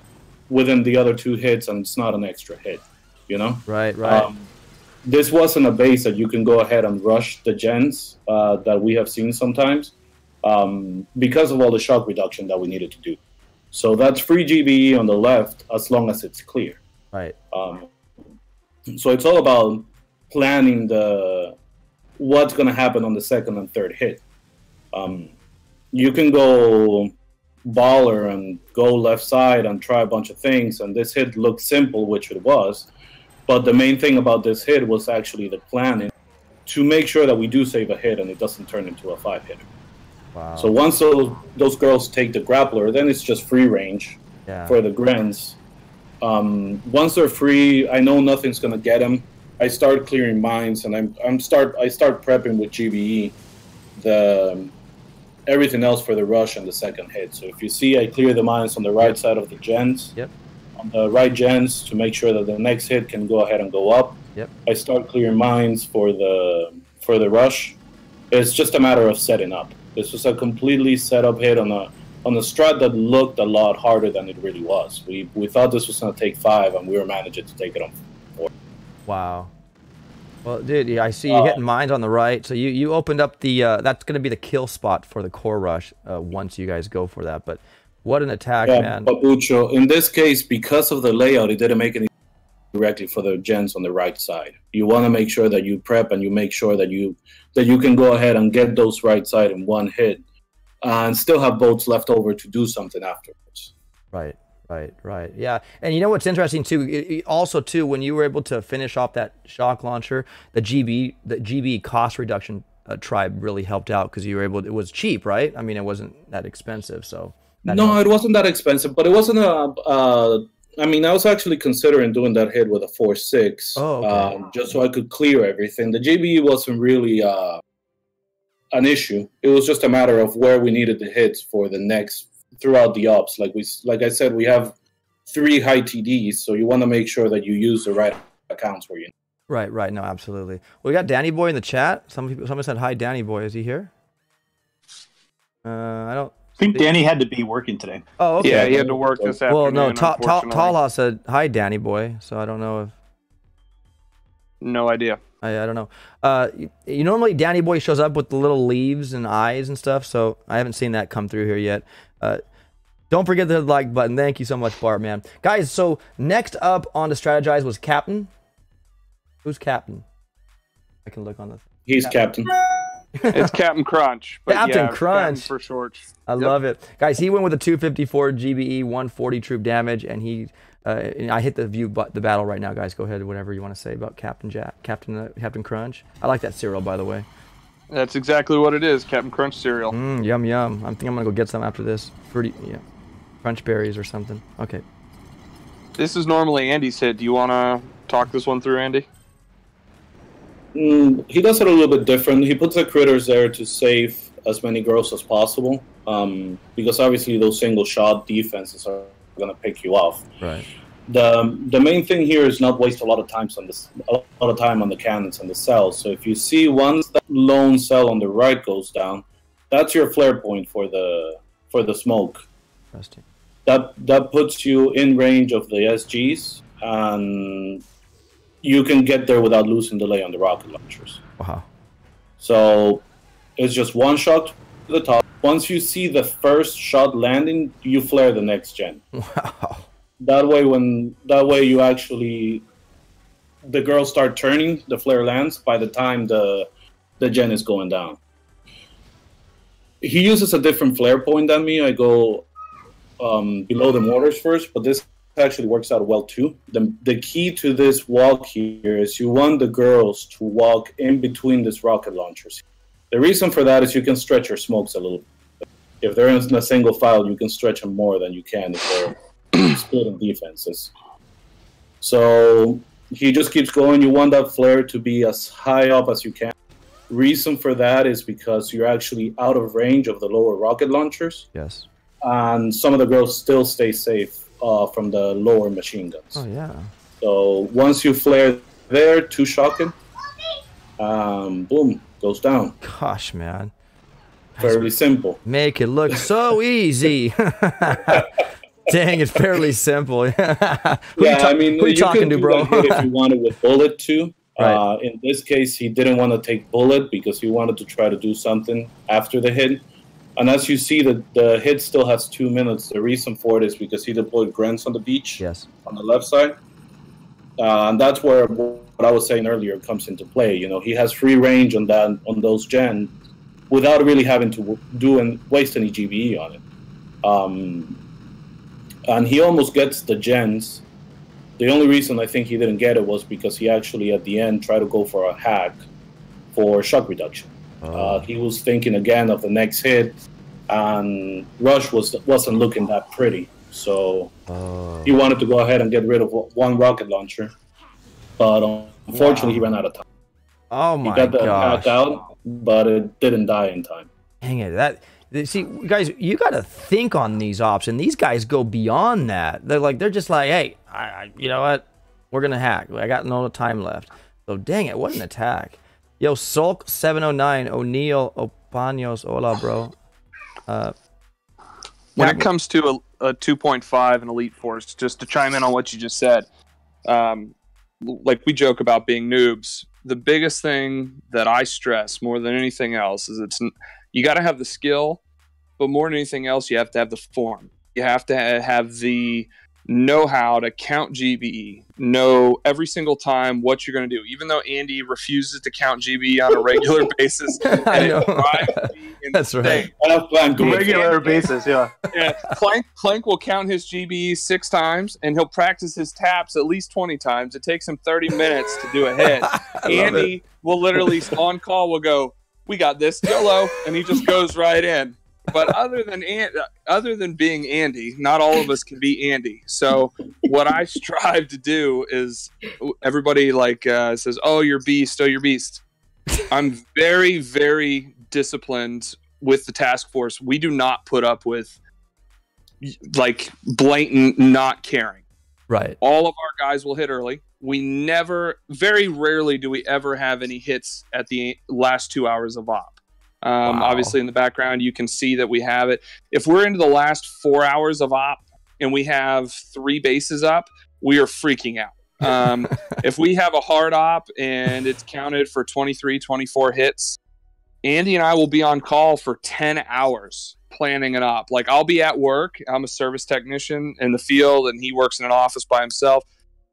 C: within the other 2 hits and it's not an extra hit, you know?
A: Right.
C: This wasn't a base that you can go ahead and rush the gens that we have seen sometimes because of all the shock reduction that we needed to do. So that's free GBE on the left as long as it's clear.
A: Right.
C: So it's all about planning what's going to happen on the second and third hit. You can go baller and go left side and try a bunch of things, and this hit looked simple, which it was. But the main thing about this hit was actually the planning to make sure that we do save a hit and it doesn't turn into a 5-hitter.
A: Wow.
C: So once those girls take the grappler, then it's just free range for the Grens. Once they're free, I know nothing's going to get them. I start clearing mines and I start prepping with GBE everything else for the rush and the second hit. So if you see, I clear the mines on the right side of the gens.
A: Yep.
C: On the right gens to make sure that the next hit can go ahead and go up.
A: Yep.
C: I start clearing mines for the rush. It's just a matter of setting up. This was a completely set up hit on a strat that looked a lot harder than it really was. We thought this was going to take 5 and we were managing to take it on 4.
A: Wow. Well, dude, I see you hitting mines on the right. So you opened up the that's going to be the kill spot for the core rush once you guys go for that. But what an attack, man.
C: But Bucho, in this case, because of the layout, it didn't make any directly for the gens on the right side. You want to make sure that you prep and you make sure that you can go ahead and get those right side in one hit and still have boats left over to do something afterwards.
A: Right. Yeah. And you know what's interesting too? Also too, when you were able to finish off that shock launcher, the GB cost reduction tribe really helped out because you were able. It was cheap, right? I mean, it wasn't that expensive, so.
C: No, it wasn't that expensive, but it wasn't I mean, I was actually considering doing that hit with a 4.6, just so I could clear everything. The GBE wasn't really an issue. It was just a matter of where we needed the hits for the next throughout the ops. Like I said, we have 3 high TDs, so you want to make sure that you use the right accounts for you.
A: Right. No, absolutely. Well, we got Danny Boy in the chat. Someone said hi, Danny Boy. Is he here? I
D: think Danny had to be working today.
A: Oh, okay.
B: Yeah, he had to work this afternoon.
A: Well, no, Talha said hi, Danny Boy. So I don't know if.
B: No idea.
A: I don't know. You normally Danny Boy shows up with the little leaves and eyes and stuff. So I haven't seen that come through here yet. Don't forget the like button. Thank you so much, Bart, man. Guys, so next up on the Strategize was Captain. Who's Captain? I can look on this.
C: He's Captain.
B: It's Captain Crunch. But
A: Captain Crunch.
B: Captain for short.
A: I love it. Guys, he went with a 254 GBE, 140 troop damage, and he And I hit the the battle right now, guys. Go ahead, whatever you want to say about Captain Crunch. I like that cereal, by the way.
B: That's exactly what it is, Captain Crunch cereal.
A: Yum yum. I think I'm gonna go get some after this. Crunch berries or something. Okay.
B: This is normally Andy's hit. Do you want to talk this one through, Andy?
C: He does it a little bit different. He puts the critters there to save as many girls as possible, because obviously those single shot defenses are going to pick you off.
A: Right.
C: The main thing here is not waste a lot of time on the cannons and the cells. So if you see once that lone cell on the right goes down, that's your flare point for the smoke.
A: Interesting.
C: That puts you in range of the SGs, and you can get there without losing delay on the rocket launchers.
A: Wow.
C: So it's just one shot to the top. Once you see the first shot landing, you flare the next gen.
A: Wow.
C: That way you actually, the girls start turning, the flare lands by the time the gen is going down. He uses a different flare point than me. I go below the mortars first, but this actually works out well too. The key to this walk here is you want the girls to walk in between these rocket launchers. The reason for that is you can stretch your smokes a little bit. If they're in a single file, you can stretch them more than you can if they're splitting defenses. So he just keeps going. You want that flare to be as high up as you can. Reason for that is because you're actually out of range of the lower rocket launchers.
A: Yes.
C: And some of the girls still stay safe from the lower machine guns.
A: Oh, yeah.
C: So once you flare there, 2 shotgun, boom, goes down.
A: Gosh, man.
C: Fairly simple.
A: Make it look so easy. Dang, it's fairly simple. Who you talking to, bro?
C: If you wanted with bullet too.
A: Right.
C: In this case, he didn't want to take bullet because he wanted to try to do something after the hit. And as you see, the hit still has 2 minutes. The reason for it is because he deployed grunts on the beach.
A: Yes.
C: On the left side. And that's where what I was saying earlier comes into play. You know, he has free range on those gen without really having to waste any GBE on it. And he almost gets the gens. The only reason I think he didn't get it was because he actually at the end tried to go for a hack for shock reduction. He was thinking again of the next hit, and Rush wasn't looking that pretty. So he wanted to go ahead and get rid of one rocket launcher. But unfortunately, he ran out of time.
A: Oh my gosh.
C: He got the hack out, but it didn't die in time.
A: Dang it. See, guys, you got to think on these ops, and these guys go beyond that. They're just like, hey, you know what? We're going to hack. I got no time left. So, dang it, what an attack. Yo, Sulk 709, O'Neill, Opaños, hola, bro.
B: When it comes to a 2.5 and Elite Force, just to chime in on what you just said, like we joke about being noobs, the biggest thing that I stress more than anything else is you got to have the skill, but more than anything else, you have to have the form. You have to have the know-how to count GBE, know every single time what you're going to do. Even though Andy refuses to count GBE on a regular basis,
A: I know.
B: That's
A: right.
D: On a regular basis, yeah.
B: Clank will count his GBE 6 times, and he'll practice his taps at least 20 times. It takes him 30 minutes to do a hit. Andy will literally, on call, will go, "We got this, YOLO," and he just goes right in. But other than being Andy, not all of us can be Andy. So what I strive to do is everybody says, "Oh, you're beast. Oh, you're beast." I'm very, very disciplined with the task force. We do not put up with blatant not caring.
A: Right.
B: All of our guys will hit early. We very rarely do we ever have any hits at the last 2 hours of op.
A: Wow.
B: Obviously, in the background, you can see that we have it. If we're into the last 4 hours of op and we have 3 bases up, we are freaking out. If we have a hard op and it's counted for 23, 24 hits, Andy and I will be on call for 10 hours planning an op. Like, I'll be at work. I'm a service technician in the field, and he works in an office by himself.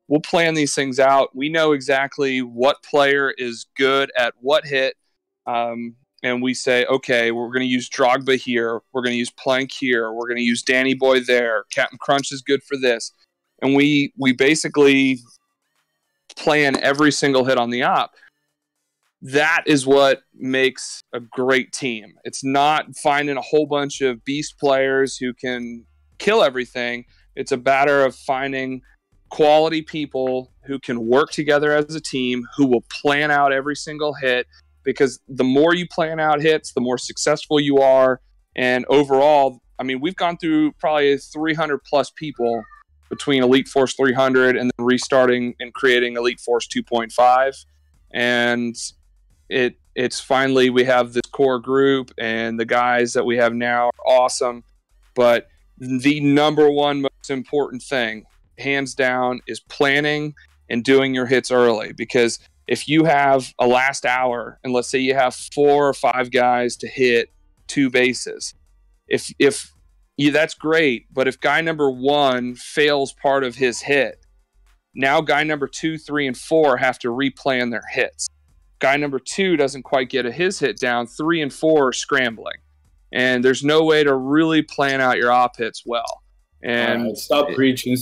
B: We'll plan these things out. We know exactly what player is good at what hit. And we say, okay, we're going to use Drogba here. We're going to use Plank here. We're going to use Danny Boy there. Captain Crunch is good for this. and we basically plan every single hit on the op. That is what makes a great team. It's not finding a whole bunch of beast players who can kill everything. It's a matter of finding quality people who can work together as a team, who will plan out every single hit, because the more you plan out hits, the more successful you are. And overall, I mean, we've gone through probably 300 plus people between Elite Force 300 and then restarting and creating Elite Force 2.5. And it's finally, we have this core group, and the guys that we have now are awesome. But the number one most important thing, hands down, is planning and doing your hits early. Because if you have a last hour, and let's say you have 4 or 5 guys to hit 2 bases, if that's great. But if guy number 1 fails part of his hit, now guy number 2, 3, and 4 have to replan their hits. Guy number 2 doesn't quite get his hit down. 3 and 4 are scrambling, and there's no way to really plan out your op hits well. And
C: stop preaching.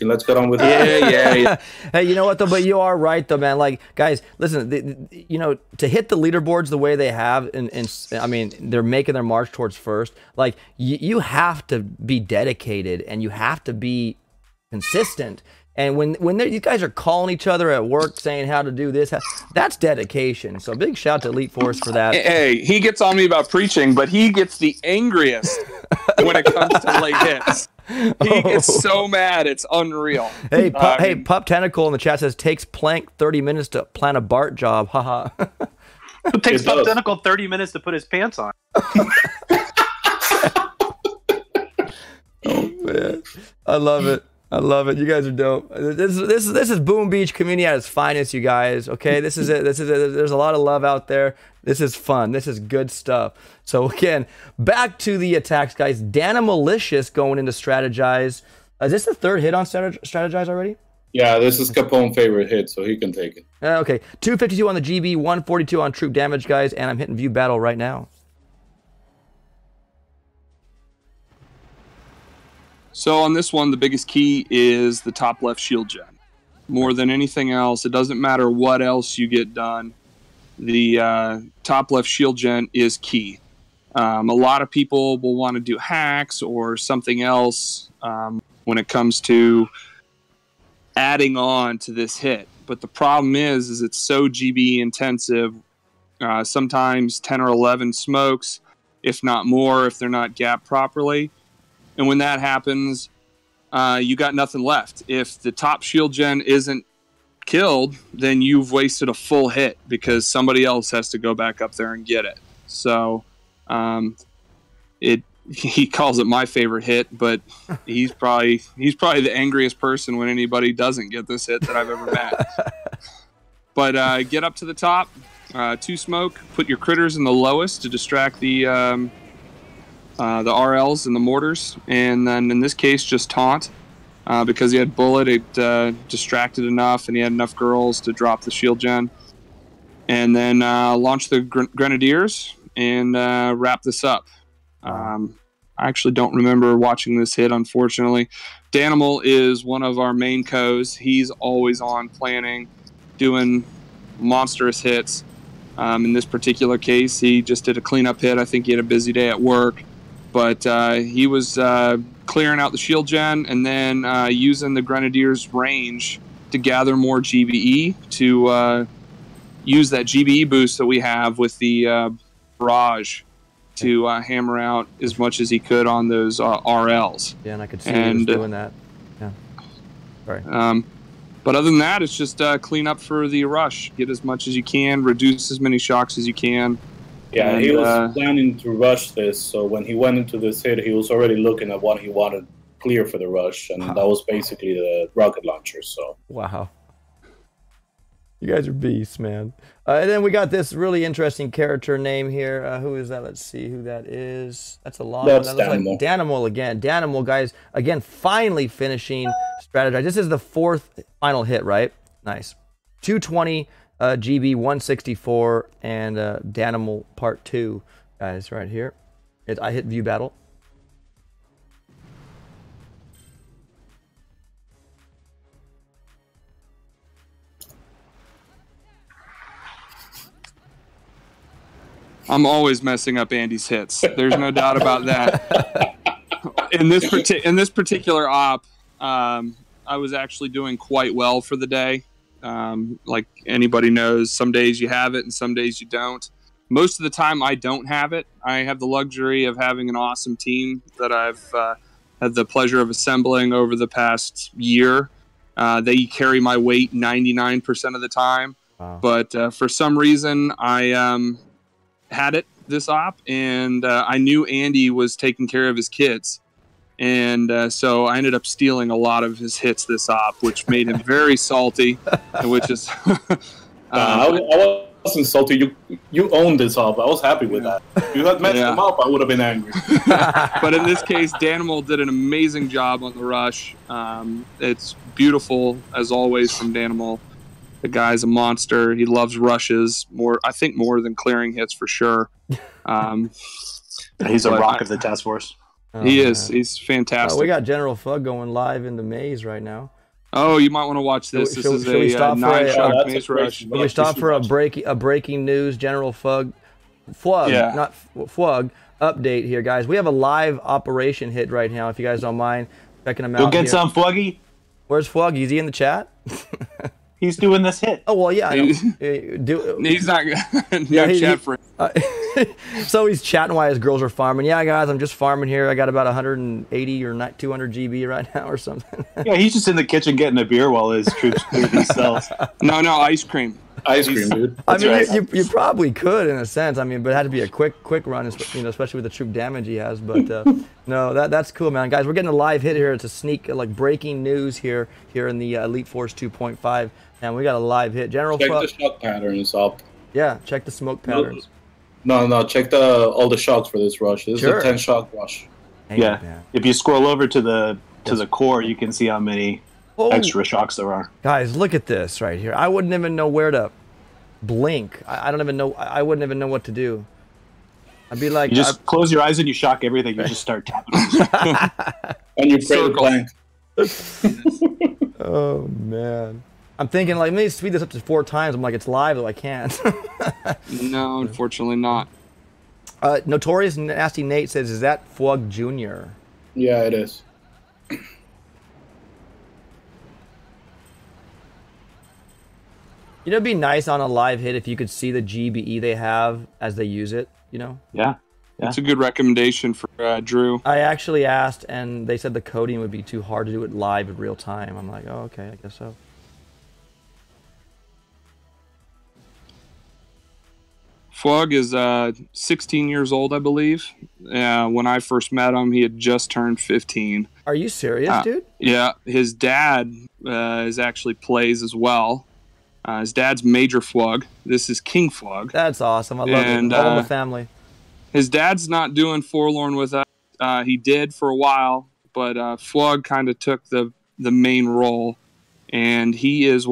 C: Let's get on with it.
B: Yeah.
A: Hey, you know what though? But you are right though, man. Like, guys, listen. You know, to hit the leaderboards the way they have, and I mean, they're making their march towards first. Like, you have to be dedicated, and you have to be consistent. And when you guys are calling each other at work saying how to do this, that's dedication. So big shout out to Elite Force for that.
B: Hey, he gets on me about preaching, but he gets the angriest when it comes to late hits. He gets so mad, it's unreal.
A: Hey, Pup Tentacle in the chat says, takes Plank 30 minutes to plan a BART job. Haha.
D: It takes Pup Tentacle 30 minutes to put his pants on.
A: Oh, man. I love it. You guys are dope. This is Boom Beach community at its finest, you guys. Okay, this is it. There's a lot of love out there. This is fun. This is good stuff. So again, back to the attacks, guys. Dana Malicious going into Strategize. Is this the 3rd hit on Strategize already?
C: Yeah, this is Capone's favorite hit, so he can take it.
A: Okay, 252 on the GB, 142 on troop damage, guys, and I'm hitting view battle right now.
B: So on this one, the biggest key is the top left shield gen. More than anything else, it doesn't matter what else you get done. The top left shield gen is key. A lot of people will want to do hacks or something else when it comes to adding on to this hit. But the problem is it's so GB intensive. Sometimes 10 or 11 smokes, if not more, if they're not gapped properly. And when that happens, you got nothing left. If the top shield gen isn't killed, then you've wasted a full hit because somebody else has to go back up there and get it. So he calls it my favorite hit, but he's probably the angriest person when anybody doesn't get this hit that I've ever met. But get up to the top, 2 smoke, put your critters in the lowest to distract the RLs and the mortars, and then in this case just taunt because he had bullet. It distracted enough, and he had enough girls to drop the shield gen, and then launch the grenadiers and wrap this up. I actually don't remember watching this hit, unfortunately. Danimal is one of our main co's. He's always on planning, doing monstrous hits. In this particular case, he just did a cleanup hit. I think he had a busy day at work. But he was clearing out the shield gen and then using the Grenadiers' range to gather more GBE to use that GBE boost that we have with the barrage to hammer out as much as he could on those RLs.
A: Yeah, and I could see he was doing that. Yeah. Sorry.
B: But other than that, it's just clean up for the rush. Get as much as you can, reduce as many shocks as you can.
C: Yeah, he was planning to rush this, so when he went into this hit, he was already looking at what he wanted clear for the rush, and that was basically the rocket launcher. So
A: wow, you guys are beasts, man. And then we got this really interesting character name here. Who is that? Let's see who that is. That's a long one. That looks like Danimal again. Danimal, guys, again, finally finishing Strategize. This is the 4th final hit, right? Nice. 220. GB 164 and Danimal Part 2, guys, right here. I hit view battle.
B: I'm always messing up Andy's hits. There's no doubt about that. In this particular op, I was actually doing quite well for the day. Like anybody knows, some days you have it and some days you don't. Most of the time I don't have it. I have the luxury of having an awesome team that I've had the pleasure of assembling over the past year. They carry my weight 99% of the time. Wow. But for some reason, I had it this op, and I knew Andy was taking care of his kids. And so I ended up stealing a lot of his hits this op, which made him very salty, which is...
C: I wasn't salty. You owned this op. I was happy with that. If you had messed him up, I would have been angry.
B: But in this case, Danimal did an amazing job on the rush. It's beautiful, as always, from Danimal. The guy's a monster. He loves rushes, I think more than clearing hits for sure.
D: He's a rock of the task force.
B: Oh, he is. Man. He's fantastic.
A: We got General Fug going live in the maze right now.
B: Oh, you might want to watch this. This is a 9-shot maze rush.
A: Should we stop for a breaking news General Fug update here, guys? We have a live operation hit right now. If you guys don't mind checking him out.
D: Go get some, Fluggy.
A: Where's Flug? Is he in the chat?
D: He's doing this hit.
A: Oh well, yeah.
B: He's not. Chat for
A: So he's chatting while his girls are farming. Yeah, guys, I'm just farming here. I got about 180 or 200 GB right now or something.
D: Yeah, he's just in the kitchen getting a beer while his troops clear these cells.
B: No, ice cream.
C: Ice cream, dude.
A: That's you probably could in a sense. I mean, but it had to be a quick run, especially with the troop damage he has. But no, that's cool, man. Guys, we're getting a live hit here. It's a sneak, like breaking news here in the Elite Force 2.5. And we got a live hit. General
C: check the shock patterns up.
A: Yeah, check the smoke patterns.
C: No, check all the shocks for this rush. This is a 10 shock rush.
D: If you scroll over to the core, you can see how many extra shocks there are.
A: Guys, look at this right here. I wouldn't even know where to blink. I don't even know. I wouldn't even know what to do. I'd be like,
D: you just close your eyes and you shock everything. You just start tapping.
C: And you pray the blank.
A: Oh man. I'm thinking, like, let me speed this up to 4 times. I'm like, it's live, though I can't.
B: No, unfortunately not.
A: Notorious Nasty Nate says, is that Flug Jr.?
C: Yeah, it is.
A: You know, it'd be nice on a live hit if you could see the GBE they have as they use it, you know?
D: Yeah.
B: That's a good recommendation for Drew.
A: I actually asked, and they said the coding would be too hard to do it live in real time. I'm like, oh, okay, I guess so.
B: Flug is 16 years old, I believe. When I first met him, he had just turned 15.
A: Are you serious, dude?
B: Yeah, his dad actually plays as well. His dad's Major Flug. This is King Flug.
A: That's awesome. I love it. All in the family.
B: His dad's not doing Forlorn with us. He did for a while, but Flug kind of took the main role, and he is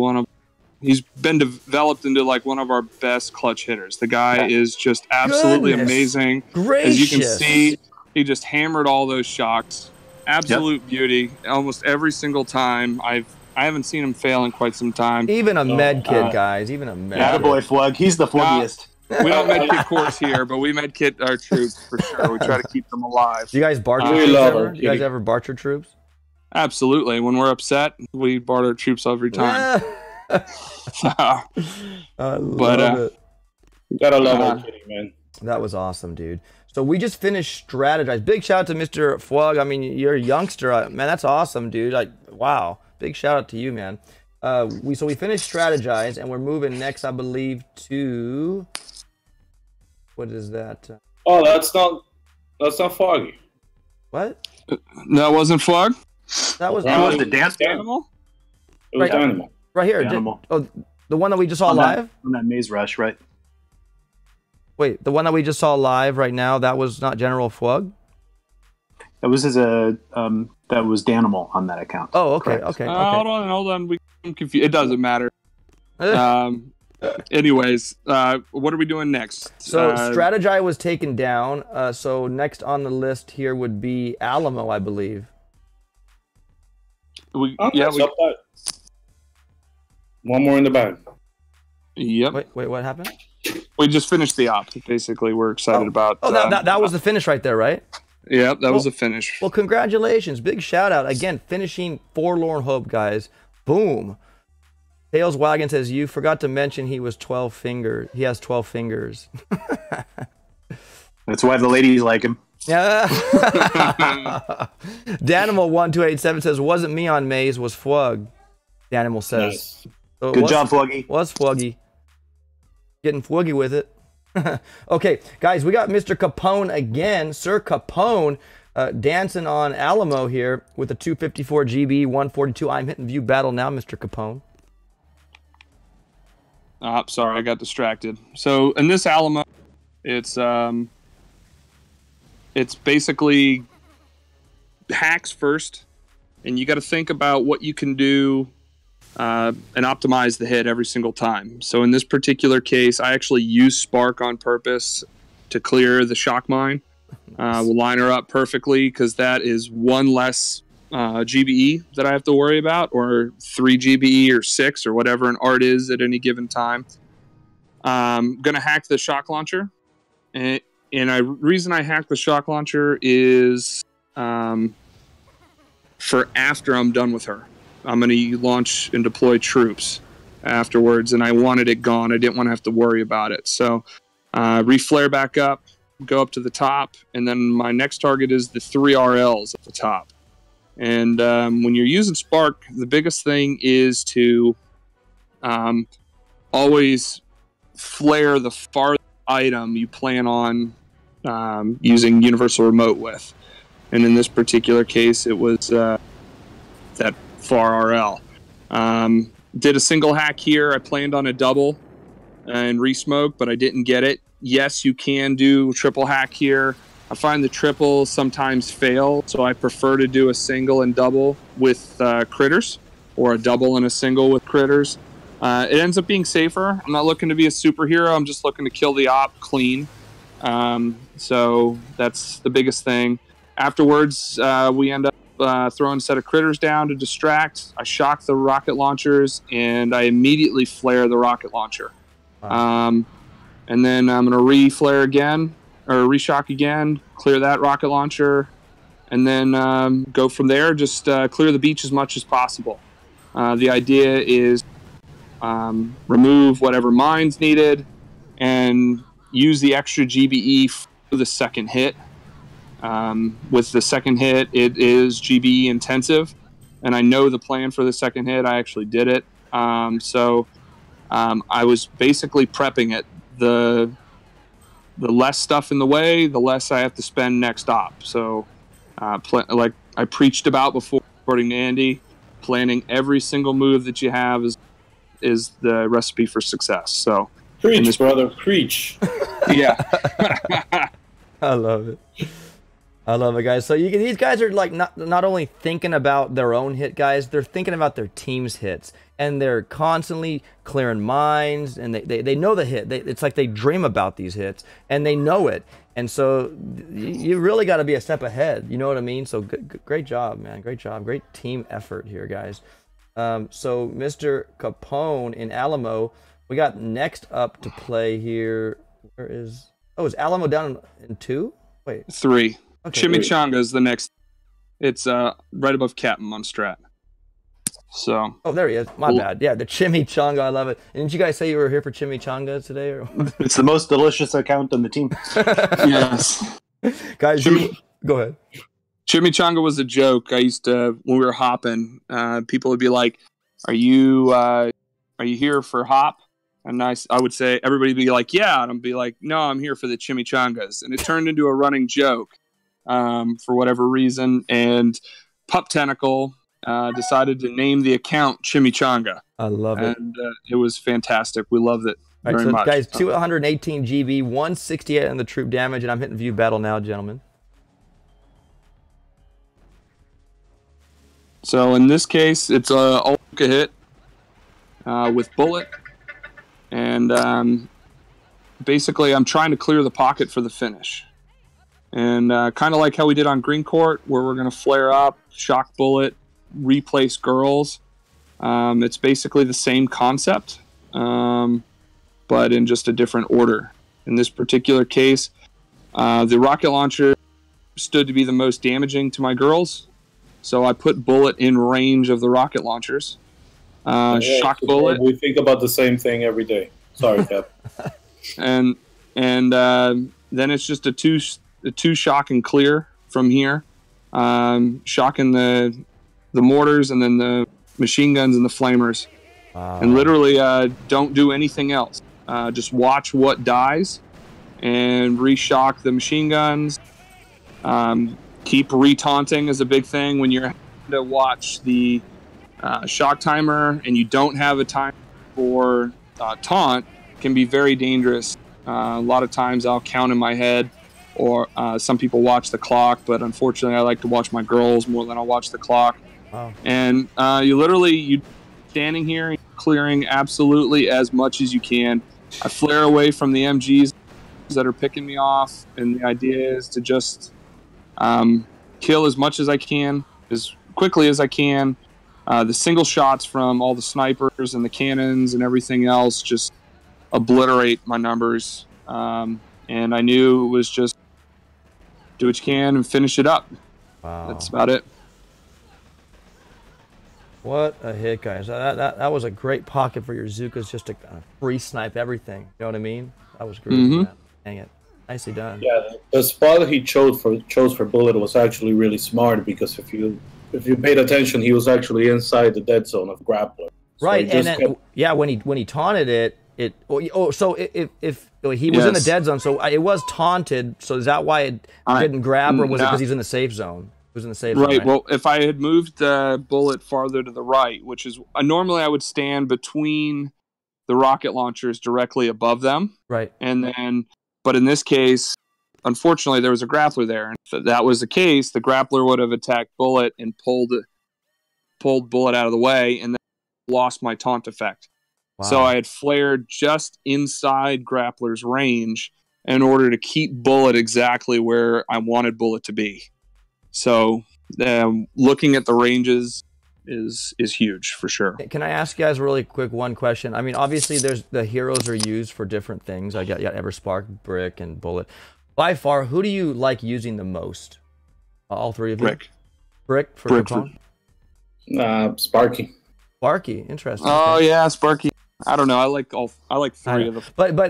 B: he's been developed into like one of our best clutch hitters. The guy is just absolutely amazing.
A: Gracious.
B: As you can see, he just hammered all those shocks. Absolute beauty. Almost every single time. I haven't seen him fail in quite some time.
A: Even a med kit, guys. Even a med kit.
D: Attaboy Flug. He's the fluggiest.
B: We don't med kit course here, but we med kit our troops for sure. We try to keep them alive.
A: Do you guys barter troops ever? Do you guys ever barter troops?
B: Absolutely. When we're upset, we barter troops every time.
A: I love it.
C: You gotta love it, Kitty, man.
A: That was awesome, dude. So we just finished Strategize. Big shout out to Mr. Flug. I mean, you're a youngster, man. That's awesome, dude. Like, wow. Big shout out to you, man. We finished Strategize, and we're moving next, I believe, to what is that?
C: Oh, that's not Foggy.
A: What?
B: That wasn't Flug?
A: That was
D: the dance
B: animal.
C: It was Animal.
A: Right here. The one that we just saw live?
D: On that maze rush, right?
A: Wait, the one that we just saw live right now, that was not General Flug?
D: That was that was Danimal on that account.
A: Oh, okay,
D: Correct.
A: okay.
B: Hold on. I'm confused. It doesn't matter. Anyways, what are we doing next?
A: So Strategize was taken down. So next on the list here would be Alamo, I believe.
C: One more in the bag.
B: Yep.
A: Wait, what happened?
B: We just finished the op. Basically, we're excited about.
A: Oh, that was the finish right there, right?
B: Yeah, that was a finish.
A: Well, congratulations. Big shout out. Again, finishing Forlorn Hope, guys. Boom. Tails Wagon says, you forgot to mention he was 12 fingers. He has 12 fingers.
D: That's why the ladies like him.
A: Yeah. Danimal1287 says, wasn't me on Maze, was Fwug. Danimal says.
C: Nice.
A: So
D: Good job, Fluggy.
A: Was Fwuggy. Getting Fwuggy with it. Okay, guys, we got Mr. Capone again. Sir Capone dancing on Alamo here with a 254 GB, 142. I'm hitting view battle now, Mr. Capone.
B: Sorry, I got distracted. So in this Alamo, it's basically hacks first, and you got to think about what you can do and optimize the hit every single time. So in this particular case, I actually use Spark on purpose to clear the shock mine. We'll line her up perfectly because that is one less GBE that I have to worry about, or 3 GBE or 6 or whatever an art is at any given time. I'm going to hack the shock launcher. And reason I hack the shock launcher is for after I'm done with her. I'm going to launch and deploy troops afterwards, and I wanted it gone. I didn't want to have to worry about it. So reflare back up, go up to the top, and then my next target is the 3 RLs at the top. And when you're using Spark, the biggest thing is to always flare the farthest item you plan on using Universal Remote with. And in this particular case, it was that far RL. Did a single hack here. I planned on a double and resmoke, but I didn't get it. Yes, you can do triple hack here. I find the triple sometimes fail, so I prefer to do a single and double with critters, or a double and a single with critters. It ends up being safer. I'm not looking to be a superhero. I'm just looking to kill the op clean. So that's the biggest thing. Afterwards, we end up throwing a set of critters down to distract. I shock the rocket launchers, and I immediately flare the rocket launcher. Wow. And then I'm going to re-flare again, or reshock again, clear that rocket launcher, and then go from there. Just clear the beach as much as possible. The idea is remove whatever mines needed and use the extra GBE for the second hit. With the second hit, it is GBE intensive, and I know the plan for the second hit. I actually did it. So I was basically prepping it. The less stuff in the way, the less I have to spend next op. So like I preached about before, according to Andy, planning every single move that you have is the recipe for success. So
C: preach, brother, preach.
B: Yeah.
A: I love it. I love it, guys. So these guys are like not only thinking about their own hit, guys, they're thinking about their team's hits, and they're constantly clearing mines, and they know the hit. It's like they dream about these hits, and they know it. And so you really got to be a step ahead. You know what I mean? So great job, man. Great job. Great team effort here, guys. So Mr. Capone in Alamo, we got next up to play here. Where is... Oh, is Alamo down in 2? Wait.
B: 3.
A: Okay.
B: Chimichanga is the next. It's right above Captain on strat. So.
A: Oh, there he is. My bad. Yeah, the Chimichanga. I love it. And did you guys say you were here for Chimichanga today? Or?
D: It's the most delicious account on the team.
B: Yes.
A: Guys, go ahead.
B: Chimichanga was a joke. I used to, when we were hopping, people would be like, "Are you here for hop?" And I would say, everybody would be like, "Yeah," and I'd be like, "No, I'm here for the chimichangas." And it turned into a running joke for whatever reason. And Pup Tentacle decided to name the account Chimichanga.
A: I love it.
B: And it was fantastic. We loved it very much.
A: Guys, 218 GB, 168 on the troop damage, and I'm hitting view battle now, gentlemen.
B: So in this case, it's a Ulka hit with bullet. And basically, I'm trying to clear the pocket for the finish. And kind of like how we did on Green Court, where we're going to flare up, shock bullet, replace girls. It's basically the same concept. but in just a different order. In this particular case, the rocket launcher stood to be the most damaging to my girls, so I put bullet in range of the rocket launchers. Shock bullet.
C: We think about the same thing every day. Sorry, Cap.
B: and then it's just a two shock and clear from here. Shocking the mortars and then the machine guns and the flamers. And literally don't do anything else. Just watch what dies and reshock the machine guns. Keep re-taunting is a big thing when you're to watch the shock timer and you don't have a time for taunt. Can be very dangerous. A lot of times I'll count in my head, or some people watch the clock, but unfortunately I like to watch my girls more than I'll watch the clock. Wow. And you standing here and clearing absolutely as much as you can. I flare away from the MGs that are picking me off, and the idea is to just kill as much as I can, as quickly as I can. The single shots from all the snipers and the cannons and everything else just obliterate my numbers. And I knew it was just do what you can and finish it up. Wow. That's about it.
A: What a hit, guys. That was a great pocket for your Zookas, just to free snipe everything. You know what I mean? That was great. Man. Dang it. Nicely done.
C: Yeah, the spot he chose for bullet was actually really smart, because if you paid attention, he was actually inside the dead zone of grappler. So
A: right, and then, when he taunted it, so if he was in the dead zone, so it was taunted. So is that why it didn't grab, or was it because he's in the safe zone? It was in the safe zone, right?
B: Well, if I had moved the bullet farther to the right, which is normally I would stand between the rocket launchers directly above them,
A: right?
B: But in this case, unfortunately, there was a grappler there. And if that was the case, the grappler would have attacked bullet and pulled bullet out of the way, and then lost my taunt effect. Wow. So I had flared just inside grappler's range in order to keep bullet exactly where I wanted bullet to be. So looking at the ranges is huge for sure.
A: Can I ask you guys really quick one question? I mean, obviously the heroes are used for different things. I got Everspark, Brick, and Bullet. By far, who do you like using the most? All three of you? Brick for Capone?
C: Sparky.
A: Sparky, interesting.
B: Oh okay. Yeah, Sparky. I don't know. I like three of them.
A: But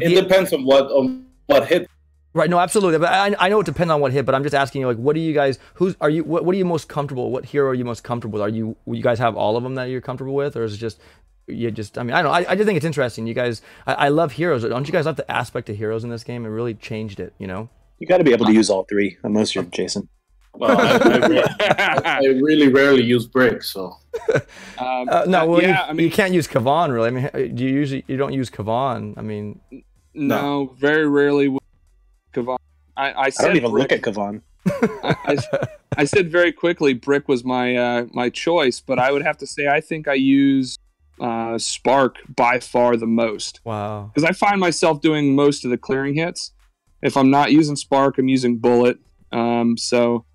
C: it depends on what hit.
A: Right, no, absolutely. But I know it depends on what hit, but I'm just asking you, like, what do you guys, what are you most comfortable, what hero are you most comfortable with? You guys have all of them that you're comfortable with, or is it just, I mean, I don't know, I just think it's interesting. You guys, I love heroes. Don't you guys love the aspect of heroes in this game? It really changed it, you know?
D: You got to be able to use all three, unless you're Jason.
C: Well, I really rarely use Brick, so.
A: I mean, you can't use Kavon, really. I mean, you don't use Kavon, I mean.
B: No, very rarely with Kavon. I
D: don't even look at Kavon.
B: I said very quickly Brick was my choice, but I would have to say I think I use Spark by far the most.
A: Wow.
B: Because I find myself doing most of the clearing hits. If I'm not using Spark, I'm using Bullet. So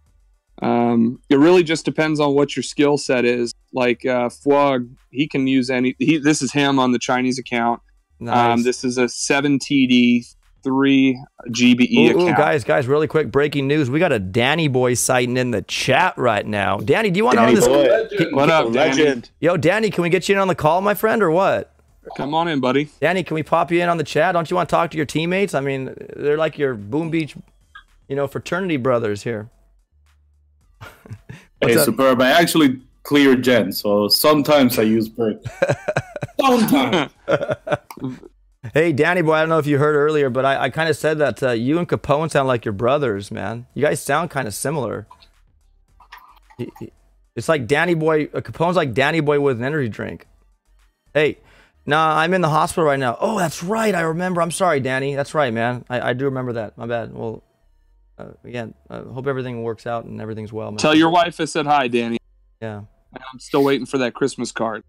B: it really just depends on what your skill set is. Like Fwog, he can use this is him on the Chinese account.
A: Nice.
B: This is a 7 TD 3 GBE account.
A: Guys, really quick breaking news. We got a Danny boy sighting in the chat right now. Danny, do you want to on this?
B: What up, Legend?
A: Yo, Danny, can we get you in on the call, my friend, or what?
B: Come on in, buddy.
A: Danny, can we pop you in on the chat? Don't you want to talk to your teammates? I mean, they're like your Boom Beach, fraternity brothers here.
C: Hey, Superb. I actually clear Gen, so sometimes I use Brick. Sometimes.
A: Hey, Danny boy, I don't know if you heard earlier, but I kind of said that you and Capone sound like your brothers, man. You guys sound kind of similar. It's like Danny boy, Capone's like Danny boy with an energy drink. Hey, nah, I'm in the hospital right now. Oh, that's right, I remember. I'm sorry, Danny. That's right, man. I do remember that. My bad. Well, again, I hope everything works out and everything's well, man.
B: Tell your wife I said hi, Danny.
A: Yeah.
B: I'm still waiting for that Christmas card.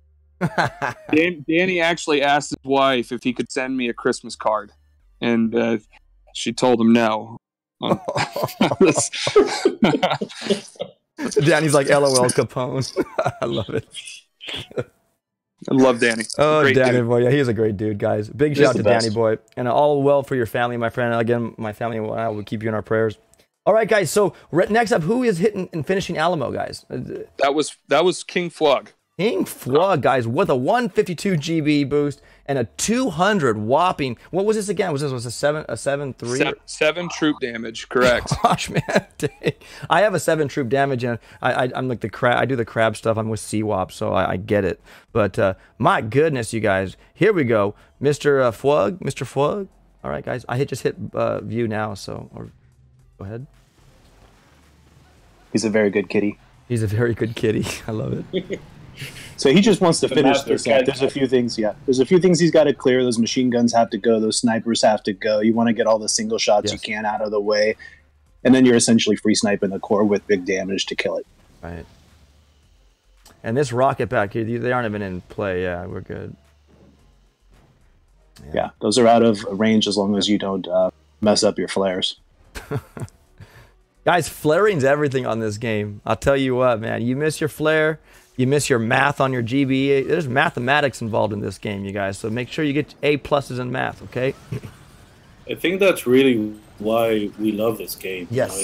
B: Danny actually asked his wife if he could send me a Christmas card, and she told him no.
A: Danny's like, LOL, Capone. I love it.
B: I love Danny.
A: Oh,
B: Great
A: Danny
B: dude.
A: boy. Yeah, he's a great dude, guys. Big shout out to
D: the best.
A: Danny boy. And all well for your family, my friend. Again, my family and I will keep you in our prayers. All right, guys. So next up, who is hitting and finishing Alamo, guys?
B: That was King Flug.
A: King Flug, guys, with a 152 GB boost and a 200 whopping. What was this again? Was a 7-3?
B: Seven troop damage, correct.
A: Gosh, man, dang. I have a 7 troop damage, and I'm like the crab. I do the crab stuff. I'm with CWAP, so I get it. But my goodness, you guys, here we go, Mr. Flug, Mr. Flug. All right, guys, I just hit view now, so go ahead.
D: He's a very good kitty.
A: He's a very good kitty. I love it.
D: So he just wants to finish
C: master
D: this
C: cat.
D: up. There's a few things, There's a few things he's got to clear. Those machine guns have to go. Those snipers have to go. You want to get all the single shots you can out of the way. And then you're essentially free sniping the core with big damage to kill it.
A: Right. And this rocket back here, they aren't even in play. Yeah, we're good.
D: Yeah, those are out of range as long as you don't mess up your flares.
A: Guys, flaring's everything on this game. I'll tell you what, man. You miss your flare, you miss your math on your GBA. There's mathematics involved in this game, you guys. So make sure you get A+ in math, okay?
C: I think that's really why we love this game.
A: Yes.
C: You know,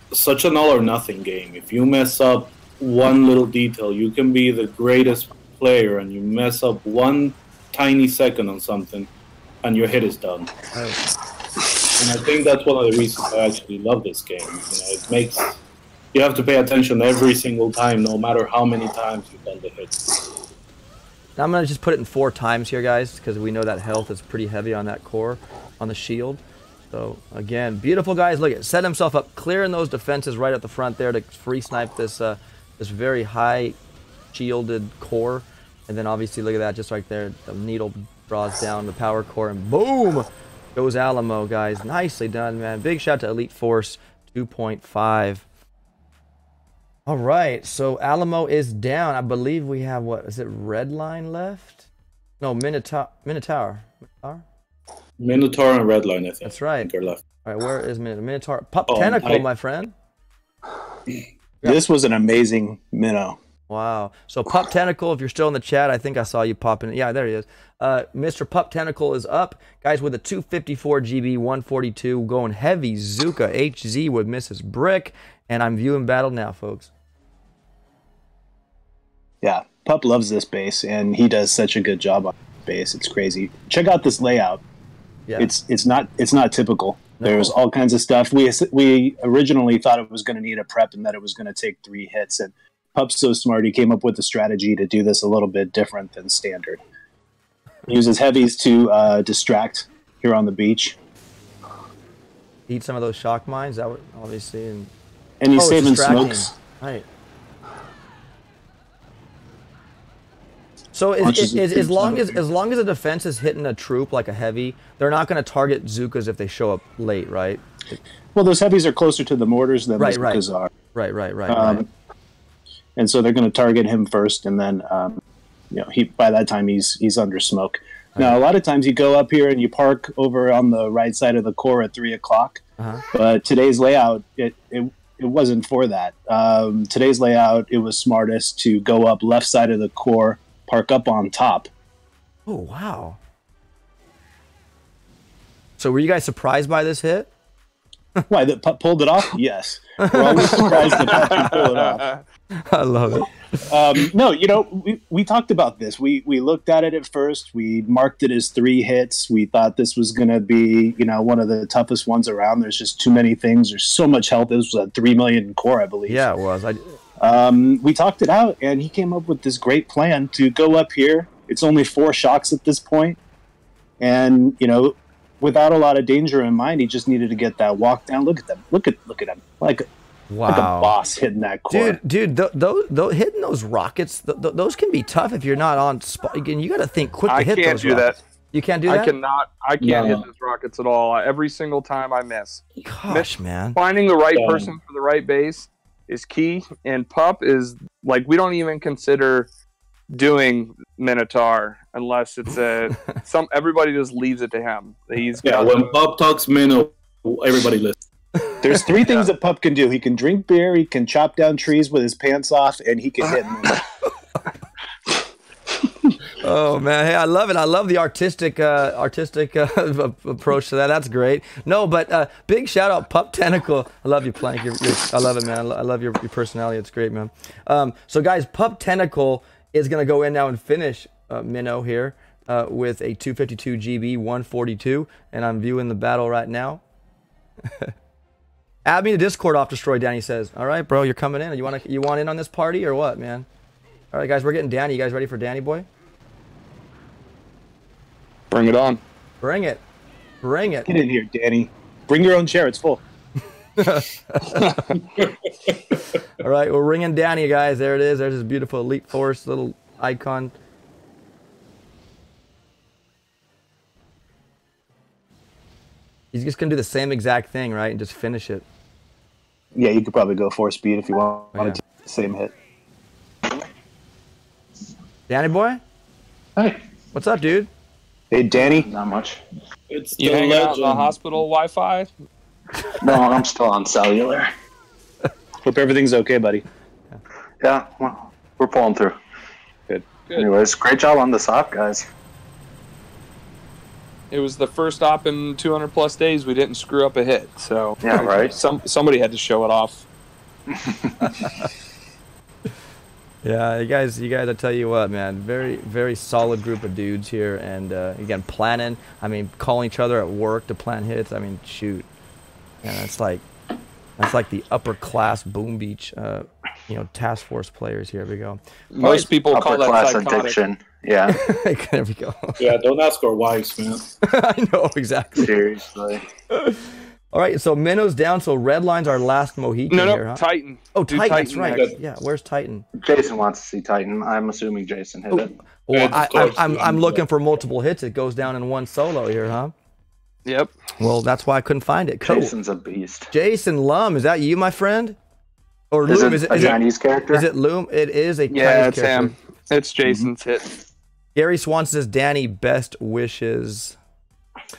C: it's such an all or nothing game. If you mess up one little detail, you can be the greatest player, and you mess up one tiny second on something, and your hit is done.
A: Right.
C: And I think that's one of the reasons I actually love this game. You know, it makes you have to pay attention every single time, no matter how many times you've done the hit.
A: Now I'm going to just put it in 4 times here, guys, because we know that health is pretty heavy on that core, on the shield. So, again, beautiful, guys. Look, set himself up, clearing those defenses right at the front there to free snipe this this very high shielded core. And then, obviously, look at that, just right there. The needle draws down the power core, and boom! Goes Alamo, guys. Nicely done, man. Big shout to Elite Force 2.5. All right, so Alamo is down. I believe we have, what, is it Red Line left? No, Minotaur. Minotaur
C: Minotaur and Red Line, I think.
A: That's right.
C: They're left.
A: All right, where is Minotaur? Pup Tentacle, my friend.
D: This was an amazing minnow.
A: Wow. So Pup Tentacle, if you're still in the chat, I think I saw you pop in. Yeah, there he is. Mr. Pup Tentacle is up. Guys, with a 254 GB, 142, going heavy. Zuka HZ with Mrs. Brick. And I'm viewing battle now, folks.
D: Yeah, Pup loves this base, and he does such a good job on this base. It's crazy. Check out this layout.
A: Yeah.
D: It's not typical.
A: No.
D: There's all kinds of stuff. We originally thought it was going to need a prep and that it was going to take 3 hits. And Pup's so smart, he came up with a strategy to do this a little bit different than standard. He uses heavies to distract here on the beach.
A: Eat some of those shock mines, that would obviously. And
D: he's
A: it's
D: saving
A: distracting.
D: smokes.
A: Right. So as long as the defense is hitting a troop like a heavy, they're not going to target Zukas if they show up late, right?
D: Well, those heavies are closer to the mortars than the Zukas are.
A: Right.
D: And so they're going to target him first, and then by that time he's under smoke. Now, a lot of times you go up here and you park over on the right side of the core at 3 o'clock. But today's layout, it wasn't for that. Today's layout, it was smartest to go up left side of the core, park up on top.
A: Oh, wow. So were you guys surprised by this hit?
D: Why, that Pup pulled it off? Yes. We're always surprised that Pup can pull it off.
A: I love it.
D: No, we talked about this. We looked at it at first. We marked it as 3 hits. We thought this was going to be, one of the toughest ones around. There's just too many things. There's so much health. This was a 3 million core, I believe.
A: Yeah, it was.
D: We talked it out, and he came up with this great plan to go up here. It's only 4 shocks at this point. And, without a lot of danger in mind, he just needed to get that walk down. Look at them. Look at him. Like a boss hitting that core.
A: Dude, those hitting those rockets, those can be tough if you're not on spot. Again, you got to think quick to hit those rockets.
B: I can't do that.
A: You can't do that?
B: I can't hit those rockets at all. Every single time I miss.
A: Gosh, man.
B: Finding the right person for the right base is key, and Pup is, we don't even consider doing Minotaur unless it's everybody just leaves it to him.
C: When Pup talks Minnow, everybody listens.
D: There's 3 things that Pup can do. He can drink beer, he can chop down trees with his pants off, and he can hit me.
A: Oh man, hey, I love it. I love the artistic approach to that. That's great. No, but big shout out Pup Tentacle. I love you, Plank. I love it, man. I love your personality. It's great, man. So guys, Pup Tentacle is gonna go in now and finish Minnow here with a 252 GB 142, and I'm viewing the battle right now. Add me to Discord off Destroy. Danny says, "All right, bro, you're coming in. You want in on this party or what, man?" All right, guys, we're getting Danny. You guys ready for Danny boy?
B: Bring it on.
A: Bring it. Bring it.
D: Get in here, Danny. Bring your own chair. It's full.
A: All right, we're ringing Danny, guys. There it is. There's his beautiful Elite Force little icon. He's just going to do the same exact thing, right, and just finish it.
D: Yeah, you could probably go 4-speed if you wanted to. Same hit.
A: Danny boy?
F: Hey.
A: What's up, dude?
D: Hey, Danny.
F: Not much.
C: It's
B: You
C: the
B: hanging out in the
C: legend.
B: hospital Wi-Fi?
F: No, I'm still on cellular.
D: Hope everything's okay, buddy.
F: Yeah, well, we're pulling through.
D: Good.
B: Good.
F: Anyways, great job on this op, guys.
B: It was the first op in 200 plus days we didn't screw up a hit. So
F: Yeah, right.
B: Somebody had to show it off.
A: Yeah, you guys, I tell you what, man, very, very solid group of dudes here, and again, planning. I mean, calling each other at work to plan hits. I mean, shoot, yeah, that's like the upper class Boom Beach, task force players. Here we go.
B: Most people call
F: Upper
B: that
F: class
B: psychotic.
F: addiction. Yeah,
A: There we go.
C: Yeah, don't ask our wives, man.
A: I know exactly.
F: seriously.
A: All right, so Minnow's down. So Red Line's our last Mohican
B: No,
A: here, huh?
B: Titan.
A: Oh,
B: Do
A: Titan, that's right.
B: next.
A: Yeah, where's Titan?
F: Jason wants to see Titan. I'm assuming Jason hit it.
A: Well,
C: Yeah, of course,
A: I'm
C: yeah.
A: looking for multiple hits. It goes down in one solo here, huh?
B: Yep.
A: Well, that's why I couldn't find it. Cool.
F: Jason's a beast.
A: Jason Lum, is that you, my friend? Or
F: Is
A: Loom?
F: it a Chinese character?
A: Is it Loom? It is a
B: Yeah,
A: Chinese
B: it's
A: character.
B: him. It's Jason's hit.
A: Gary Swan says, Danny, best wishes.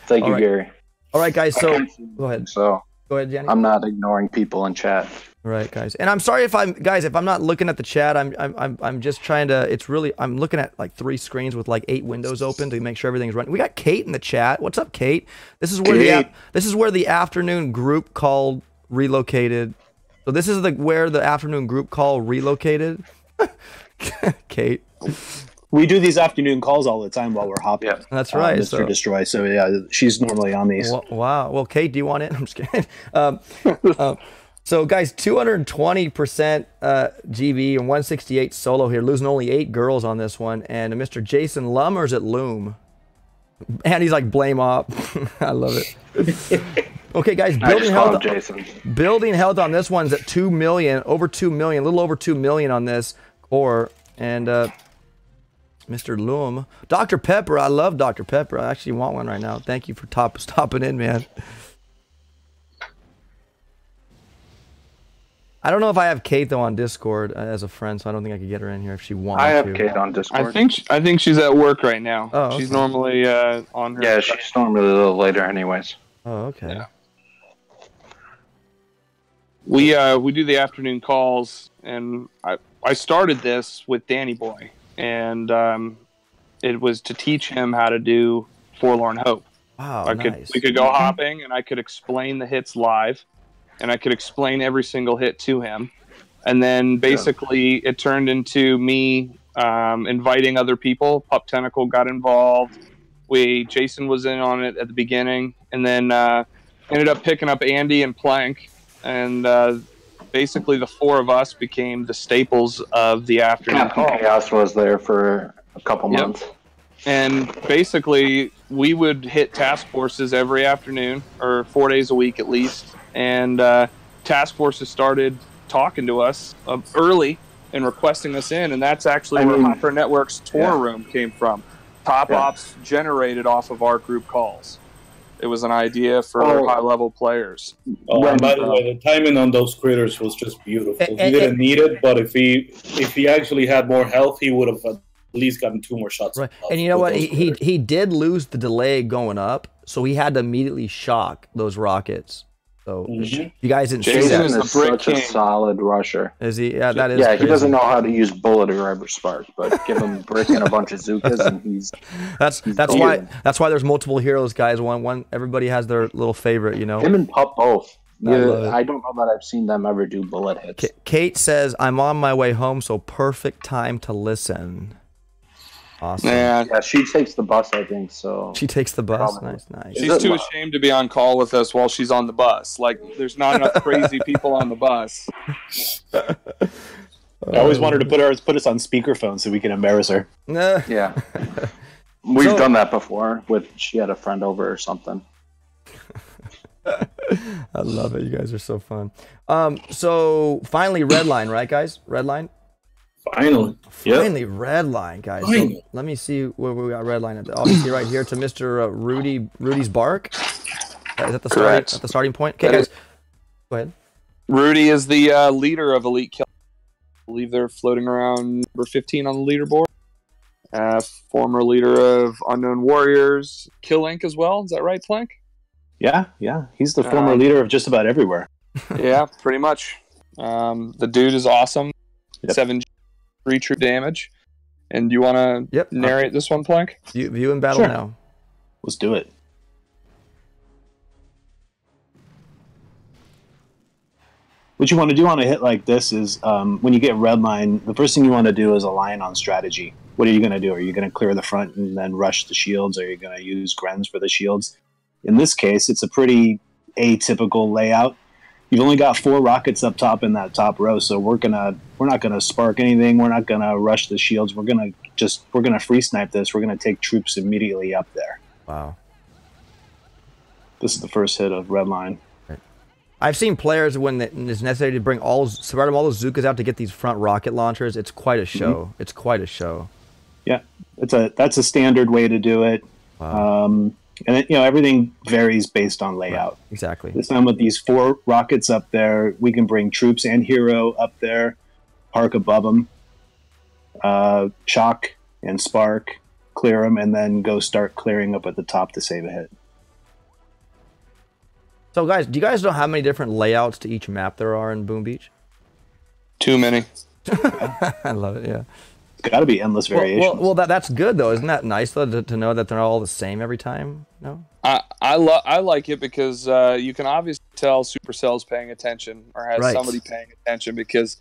F: Thank
A: All
F: you,
A: right.
F: Gary.
A: All right, guys, so go ahead.
F: So
A: Go ahead, Danny.
F: I'm not ignoring people in chat.
A: All right, guys. And I'm sorry if I'm not looking at the chat. I'm just trying to, I'm looking at like 3 screens with like 8 windows open to make sure everything's running. We got Kate in the chat. What's up, Kate? This is where the afternoon group call relocated. So this is where the afternoon group call relocated. Kate.
D: We do these afternoon calls all the time while we're hopping.
F: Yeah.
A: That's right.
D: Mr. Destroy. So yeah, she's normally on these.
A: Wow. Well, Kate, do you want it? I'm just kidding. So, guys, 220% GB and 168 solo here, losing only 8 girls on this one. And Mr. Jason Lummers at Loom. And he's like, blame op. I love it. Okay, guys,
F: I just call him Jason.
A: building health on this one's at 2 million, over 2 million, a little over 2 million on this core. And Mr. Loom. Dr. Pepper, I love Dr. Pepper. I actually want one right now. Thank you for stopping in, man. I don't know if I have Kate though on Discord as a friend, so I don't think I could get her in here if she wanted to.
F: I have Kate on Discord.
B: I think she's at work right now.
A: Oh, okay.
B: She's normally on her.
F: Yeah, she's normally a little later anyways.
A: Oh, okay.
B: Yeah. We do the afternoon calls, and I started this with Danny Boy, and it was to teach him how to do Forlorn Hope.
A: Wow, nice.
B: We could go hopping, and I could explain the hits live, and I could explain every single hit to him, and then basically it turned into me inviting other people. Pup Tentacle got involved. Jason was in on it at the beginning, and then ended up picking up Andy and Plank, and basically the 4 of us became the staples of the afternoon call.
F: Chaos was there for a couple months.
B: And basically, we would hit task forces every afternoon, or 4 days a week at least. And task forces started talking to us early and requesting us in. And that's actually where Hopper Network's tour room came from. Top Ops generated off of our group calls. It was an idea for high-level players.
C: Oh, and by the way, the timing on those critters was just beautiful. He didn't need it, but if he actually had more health, he would have at least gotten 2 more shots.
A: Right. And you know what? He did lose the delay going up, so he had to immediately shock those rockets. So
C: Mhm.
A: you guys didn't see
B: Jason
F: Jason
A: that.
B: is the
F: is
B: brick
F: such a
B: king.
F: solid rusher.
A: Is he? Yeah, that is.
F: Yeah, he
A: crazy.
F: doesn't know how to use bullet or ever spark, but give him brick and a bunch of Zukas, and he's
A: That's
F: golden.
A: why there's multiple heroes, guys. One everybody has their little favorite, you know.
F: Him and Pup both.
A: I love it.
F: I don't know that I've seen them ever do bullet hits.
A: Kate says, "I'm on my way home, so perfect time to listen." Awesome.
B: Yeah,
F: Yeah, she takes the bus, I think. So
A: She takes the bus.
F: Probably.
A: Nice.
B: she's too ashamed to be on call with us while she's on the bus. Like, there's not enough crazy people on the bus.
D: I always wanted to put us on speakerphone so we can embarrass her.
A: Nah.
F: yeah, we've
A: So-
F: done that before. She had a friend over or something.
A: I love it. You guys are so fun. So finally, Redline, right, guys? Redline.
C: Finally. Yep.
A: Finally, Redline, guys. So
C: Finally.
A: let me see where we got Redline at. Obviously, right here to Mr. Rudy's bark. Is that the
B: Correct.
A: starting point? Okay,
B: That
A: guys.
B: is-
A: Go ahead.
B: Rudy is the leader of Elite Kill. I believe they're floating around number 15 on the leaderboard. Former leader of Unknown Warriors, Kill Inc. as well. Is that right, Plank?
D: Yeah. He's the former leader of just about everywhere.
B: Yeah, pretty much. The dude is awesome.
D: Yep.
B: 7 3 true damage. And you want to narrate this one, Plank?
A: View in battle
D: Sure.
A: now.
D: Let's do it. What you want to do on a hit like this is when you get Redline, the first thing you want to do is align on strategy. What are you going to do? Are you going to clear the front and then rush the shields? Are you going to use Grens for the shields? In this case, it's a pretty atypical layout. You've only got 4 rockets up top in that top row, so we're not gonna spark anything. We're not gonna rush the shields. We're gonna free snipe this. We're gonna take troops immediately up there.
A: Wow.
D: This is the first hit of Redline.
A: I've seen players when it's necessary to bring spread all those Zukas out to get these front rocket launchers. It's quite a show.
D: Mm-hmm.
A: It's quite a show.
D: Yeah, that's a standard way to do it.
A: Wow.
D: And everything varies based on layout.
A: Right. Exactly.
D: This time with these 4 rockets up there, we can bring troops and hero up there, park above them, shock and spark, clear them, and then go start clearing up at the top to save a hit.
A: So, guys, do you guys know how many different layouts to each map there are in Boom Beach?
B: Too many.
A: I love it. Yeah.
D: It's got to be endless variations.
A: Well, that's good though. Isn't that nice though to know that they're all the same every time? No.
B: I like it because you can obviously tell Supercell's paying attention or has somebody paying attention, because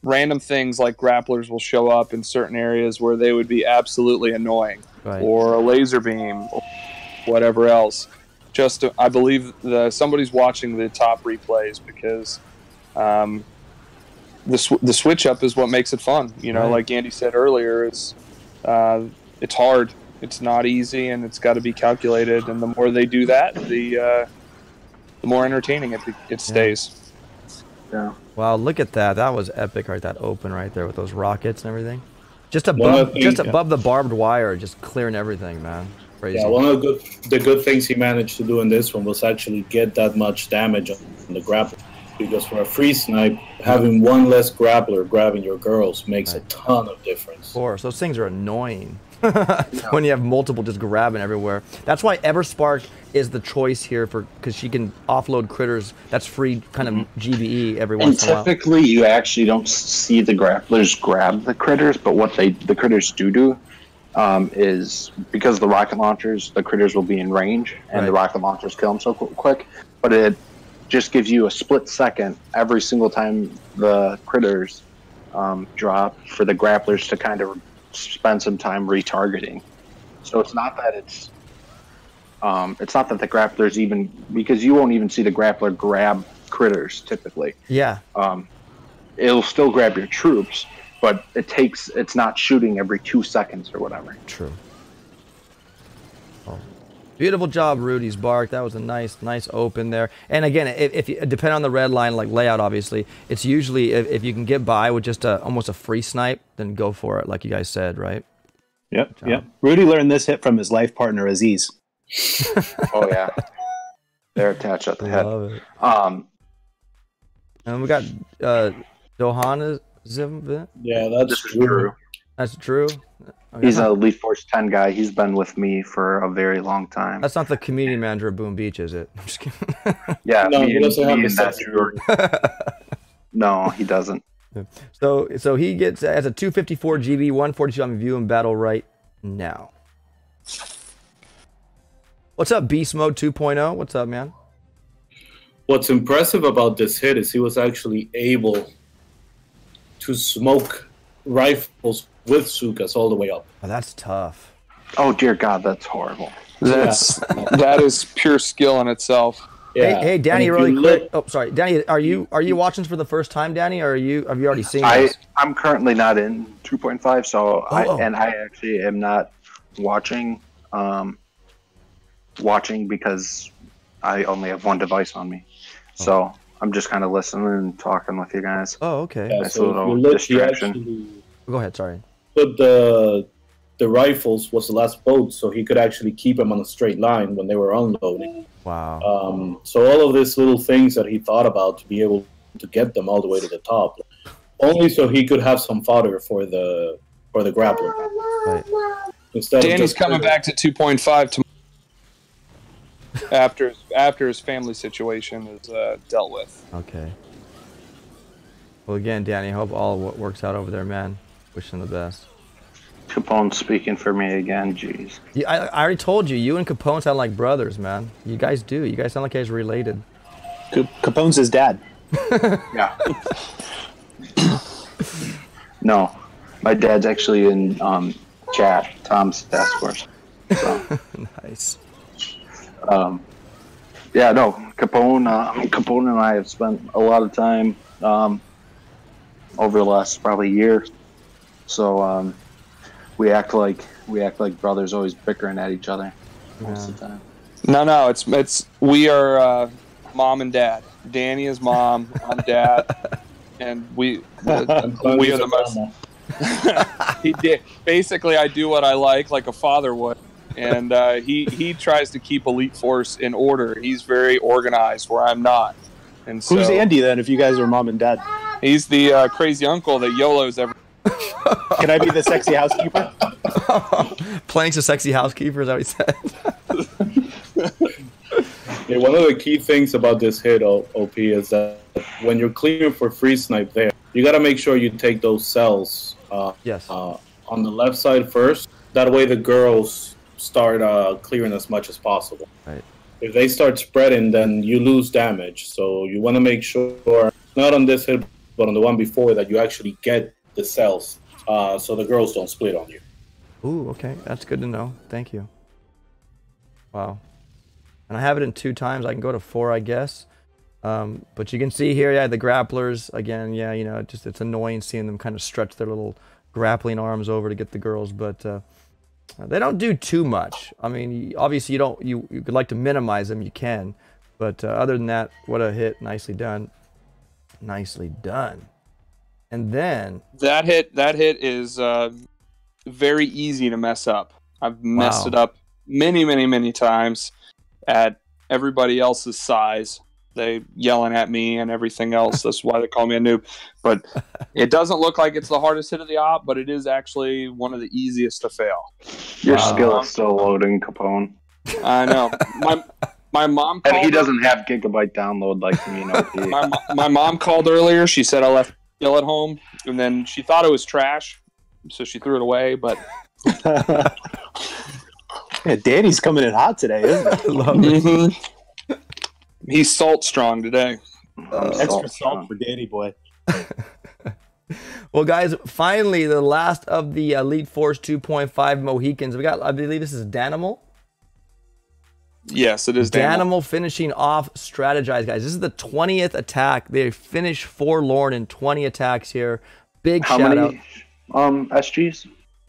B: random things like grapplers will show up in certain areas where they would be absolutely annoying, or a laser beam, or whatever else. I believe somebody's watching the top replays because the switch up is what makes it fun. Like Andy said earlier, it's hard. It's not easy, and it's got to be calculated. And the more they do that, the more entertaining it stays.
F: Yeah.
A: Wow, look at that. That was epic, right? That open right there with those rockets and everything. Just above the barbed wire, just clearing everything, man. Crazy.
C: Yeah, one of the good things he managed to do in this one was actually get that much damage on the grappler. Because for a free snipe, having one less grappler grabbing your girls makes a ton of difference.
A: Of course, those things are annoying when you have multiple just grabbing everywhere. That's why Everspark is the choice here because she can offload critters. That's free kind of GBE every once in a while.
F: Typically, you actually don't see the grapplers grab the critters, but what the critters do is because the rocket launchers, the critters will be in range, and the rocket launchers kill them so quick. But it just gives you a split second every single time the critters drop for the grapplers to kind of spend some time retargeting. So it's not that the grapplers even, because you won't even see the grappler grab critters typically.
A: Yeah.
F: It'll still grab your troops, but it's not shooting every 2 seconds or whatever.
A: True. Beautiful job, Rudy's bark. That was a nice open there. And again, if you depend on the red line like layout, obviously, it's usually if you can get by with just almost a free snipe, then go for it, like you guys said, right?
D: Yep. Rudy learned this hit from his life partner Aziz.
F: Oh yeah, they're attached at the head.
A: Love it. And we got Johanna Zim.
C: Yeah, that's true.
A: That's true. Okay,
F: He's an Elite Force 10 guy. He's been with me for a very long time.
A: That's not the community manager of Boom Beach, is it? I'm just kidding.
F: Yeah,
C: No, he doesn't have the
F: that
C: sexy
F: dude. No, he doesn't.
A: So he gets as a 254 GB, 142 on view in battle right now. What's up, Beast Mode 2.0? What's up, man?
C: What's impressive about this hit is he was actually able to smoke rifles with Sukas all the way up.
A: Oh, that's tough.
F: Oh dear God, that's horrible.
B: That is pure skill in itself.
C: Yeah.
A: Hey, Danny,
C: And if
A: really
C: you
A: quick.
C: look-
A: Oh, sorry, Danny. Are you watching this for the first time, Danny, or have you already seen this?
F: I'm currently not in 2.5, so I actually am not watching because I only have one device on me. So I'm just kind of listening and talking with you guys.
A: Oh, okay.
C: Yeah,
F: That's
C: so
F: a
C: if
F: little
C: you look, he
F: distraction.
C: actually
A: Go ahead. Sorry.
C: put the rifles was the last boat, so he could actually keep them on a straight line when they were unloading.
A: Wow.
C: So all of these little things that he thought about to be able to get them all the way to the top, only so he could have some fodder for the grappler.
A: Right.
C: Instead of
B: Danny's
C: just
B: coming back to 2.5 tomorrow after his family situation is dealt with.
A: Okay. Well, again, Danny, I hope all what works out over there, man. Wishing the best.
F: Capone speaking for me again. Jeez.
A: Yeah, I already told you. You and Capone sound like brothers, man. You guys do. You guys sound like you guys related.
D: Capone's his dad.
F: Yeah. No, my dad's actually in chat. Tom's task force. So,
A: Nice.
F: yeah, no, Capone and I have spent a lot of time over the last probably year. So we act like brothers, always bickering at each other most of the time.
B: No, it's we are mom and dad. Danny is mom, I'm dad, and we are the most. He did basically. I do what I like a father would, and he tries to keep Elite Force in order. He's very organized, where I'm not. And so
D: Who's Andy then? If you guys are mom and dad,
B: he's the crazy uncle that YOLO's every.
D: can I be the sexy housekeeper?
A: Plank's a sexy housekeeper, is that what he said?
C: Yeah, one of the key things about this hit, OP, is that when you're clearing for free snipe there, you got to make sure you take those cells
A: Yes.
C: on the left side first. That way the girls start clearing as much as possible.
A: Right.
C: If they start spreading, then you lose damage. So you want to make sure, not on this hit, but on the one before, that you actually get the cells so the girls don't split on you.
A: Ooh, okay. That's good to know. Thank you. Wow. And I have it in 2 times. I can go to 4, I guess. But you can see here, yeah, the grapplers, again, yeah, you know, it's annoying seeing them kind of stretch their little grappling arms over to get the girls, but they don't do too much. I mean, obviously you could like to minimize them, you can. But other than that, what a hit. Nicely done. Nicely done. And then
B: That hit is very easy to mess up. I've messed it up many times at everybody else's size. They yelling at me and everything else. That's why they call me a noob. But it doesn't look like it's the hardest hit of the op, but it is actually one of the easiest to fail.
F: Your skill is still loading, Capone.
B: I know. My mom called.
F: And he doesn't have gigabyte download like me and OP.
B: My mom called earlier. She said I left skill at home, and then she thought it was trash, so she threw it away. But
D: Yeah, Danny's coming in hot today, isn't he?
A: love it.
B: He's salt strong today.
D: Extra salt for Danny boy.
A: Well, guys, finally, the last of the Elite Force 2.5 Mohicans. We got, I believe this is Danimal.
B: Yes, it is Danimal.
A: Danimal finishing off Strategize, guys. This is the 20th attack. They finished Forlorn in 20 attacks here. Big
F: How
A: shout out.
F: many SGs?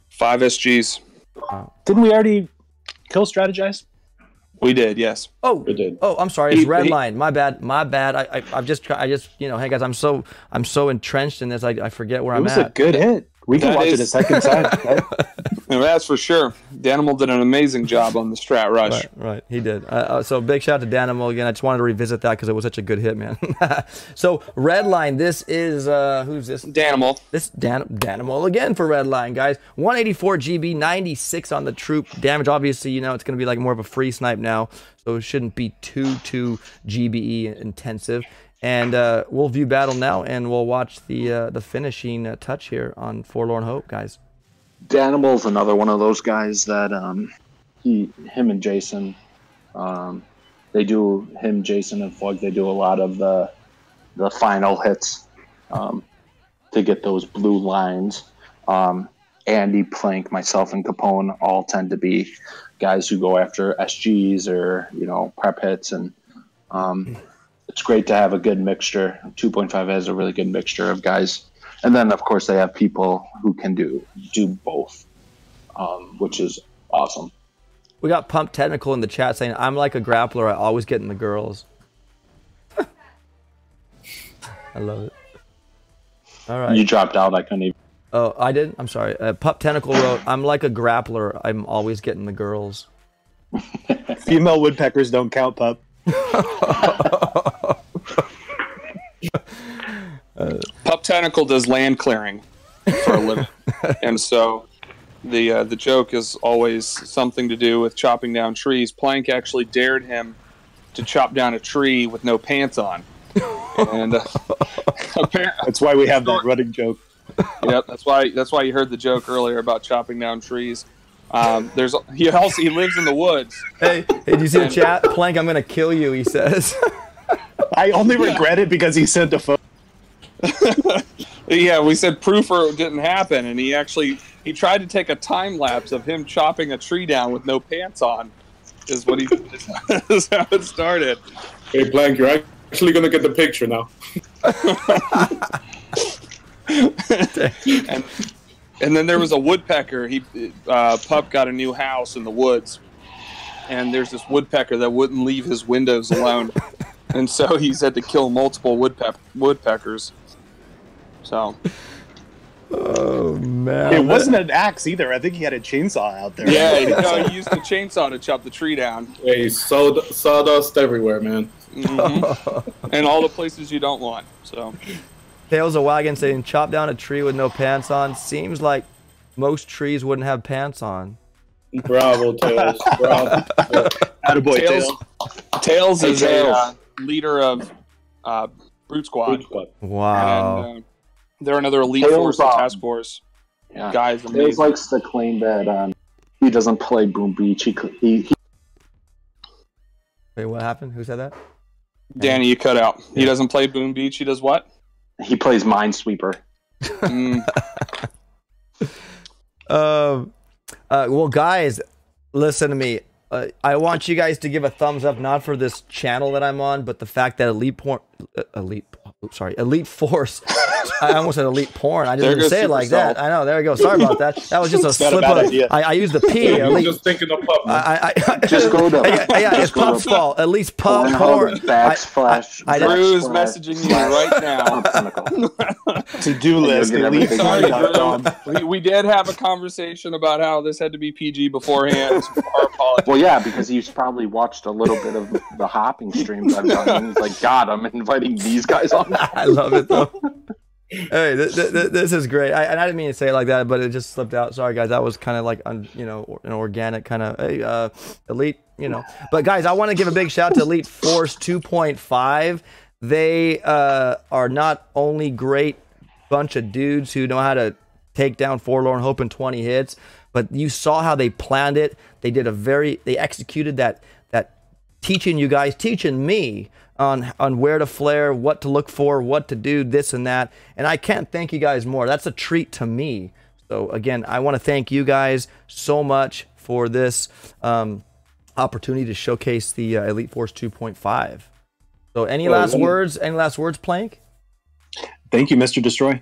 B: 5 SGs.
D: Didn't we already kill Strategize?
B: We did, yes.
A: Oh,
C: We did.
A: oh, I'm sorry. It's Red Line. My bad. I just, you know, hey guys, I'm so entrenched in this. I forget where
D: It
A: I'm
D: was
A: at.
D: a good hit. We can watch it a second time. Right?
B: And that's for sure. Danimal did an amazing job on the Strat Rush.
A: Right, he did. So big shout out to Danimal again. I just wanted to revisit that because it was such a good hit, man. So Redline, this is who's this?
B: Danimal.
A: This Danimal again for Redline, guys. 184 GB, 96 on the troop damage. Obviously, you know it's going to be like more of a free snipe now, so it shouldn't be too GBE intensive. And we'll view battle now, and we'll watch the finishing touch here on Forlorn Hope, guys.
F: Danimal's another one of those guys that him and Jason, Jason and Fug, they do a lot of the final hits to get those blue lines. Andy, Plank, myself, and Capone all tend to be guys who go after SGs or prep hits, and it's great to have a good mixture. 2.5 has a really good mixture of guys. And then, of course, they have people who can do both, which is awesome.
A: We got Pump Technical in the chat saying, I'm like a grappler. I always get in the girls. I love it. All right.
F: You dropped out. I couldn't even.
A: Oh, I did? I'm sorry. Pup Tentacle wrote, I'm like a grappler. I'm always getting the girls.
D: Female woodpeckers don't count, pup.
B: Pup Tentacle does land clearing for a living. And so the joke is always something to do with chopping down trees. Plank actually dared him to chop down a tree with no pants on. And
D: that's why we have that running joke.
B: Yep, that's why you heard the joke earlier about chopping down trees. He lives in the woods.
A: Hey, did you see the chat? Plank, I'm gonna kill you, he says.
D: I only regret it because he sent a photo.
B: Yeah, we said proof or it didn't happen, and he tried to take a time lapse of him chopping a tree down with no pants on. Is what is how it started.
C: Hey, Plank, you're actually gonna get the picture now.
B: and then there was a woodpecker. Pup got a new house in the woods, and there's this woodpecker that wouldn't leave his windows alone, and so he's had to kill multiple woodpeckers. So,
A: oh man,
D: it wasn't an axe either. I think he had a chainsaw out there.
B: Yeah, he used the chainsaw to chop the tree down.
C: Hey, sawdust everywhere, man.
B: Mm-hmm. And all the places you don't want. So.
A: Tails a Wagon saying, chop down a tree with no pants on. Seems like most trees wouldn't have pants on.
C: Bravo, Tails. Bravo.
D: Attaboy, Tails.
B: Tails is a leader of Brute Squad.
A: Wow.
B: And, they're another elite force task force.
F: Yeah.
B: Guys,
F: Tails likes to claim that he doesn't play Boom Beach. He
A: Wait, what happened? Who said that?
B: Danny, you cut out. He doesn't play Boom Beach. He does what?
F: He plays Minesweeper.
A: Well, guys, listen to me. I want you guys to give a thumbs up, not for this channel that I'm on, but the fact that Elite Force. I almost said Elite Porn. I didn't even say it like that. I know. There we go. Sorry about that. That was just a slip up. I used the P.
C: I'm just thinking of Pup.
F: Just go to.
A: Yeah, it's Pup's fault. At least Pup Porn.
F: Backslash.
B: Drew's messaging you right now.
D: To-do list.
B: We did have a conversation about how this had to be PG beforehand. Our apologies.
F: Well, yeah, because he's probably watched a little bit of the hopping streams I've done, and he's like, God, I'm inviting these guys on.
A: I love it though. Hey, this is great. I didn't mean to say it like that, but it just slipped out. Sorry, guys. That was kind of like, an organic kind of, hey, Elite, But, guys, I want to give a big shout out to Elite Force 2.5. They are not only great bunch of dudes who know how to take down Forlorn Hope in 20 hits, but you saw how they planned it. They executed that teaching me on where to flare, what to look for, what to do, this and that. And I can't thank you guys more. That's a treat to me. So again, I want to thank you guys so much for this opportunity to showcase the Elite Force 2.5. So any last words? Any last words, Plank?
D: Thank you, Mr. Destroy.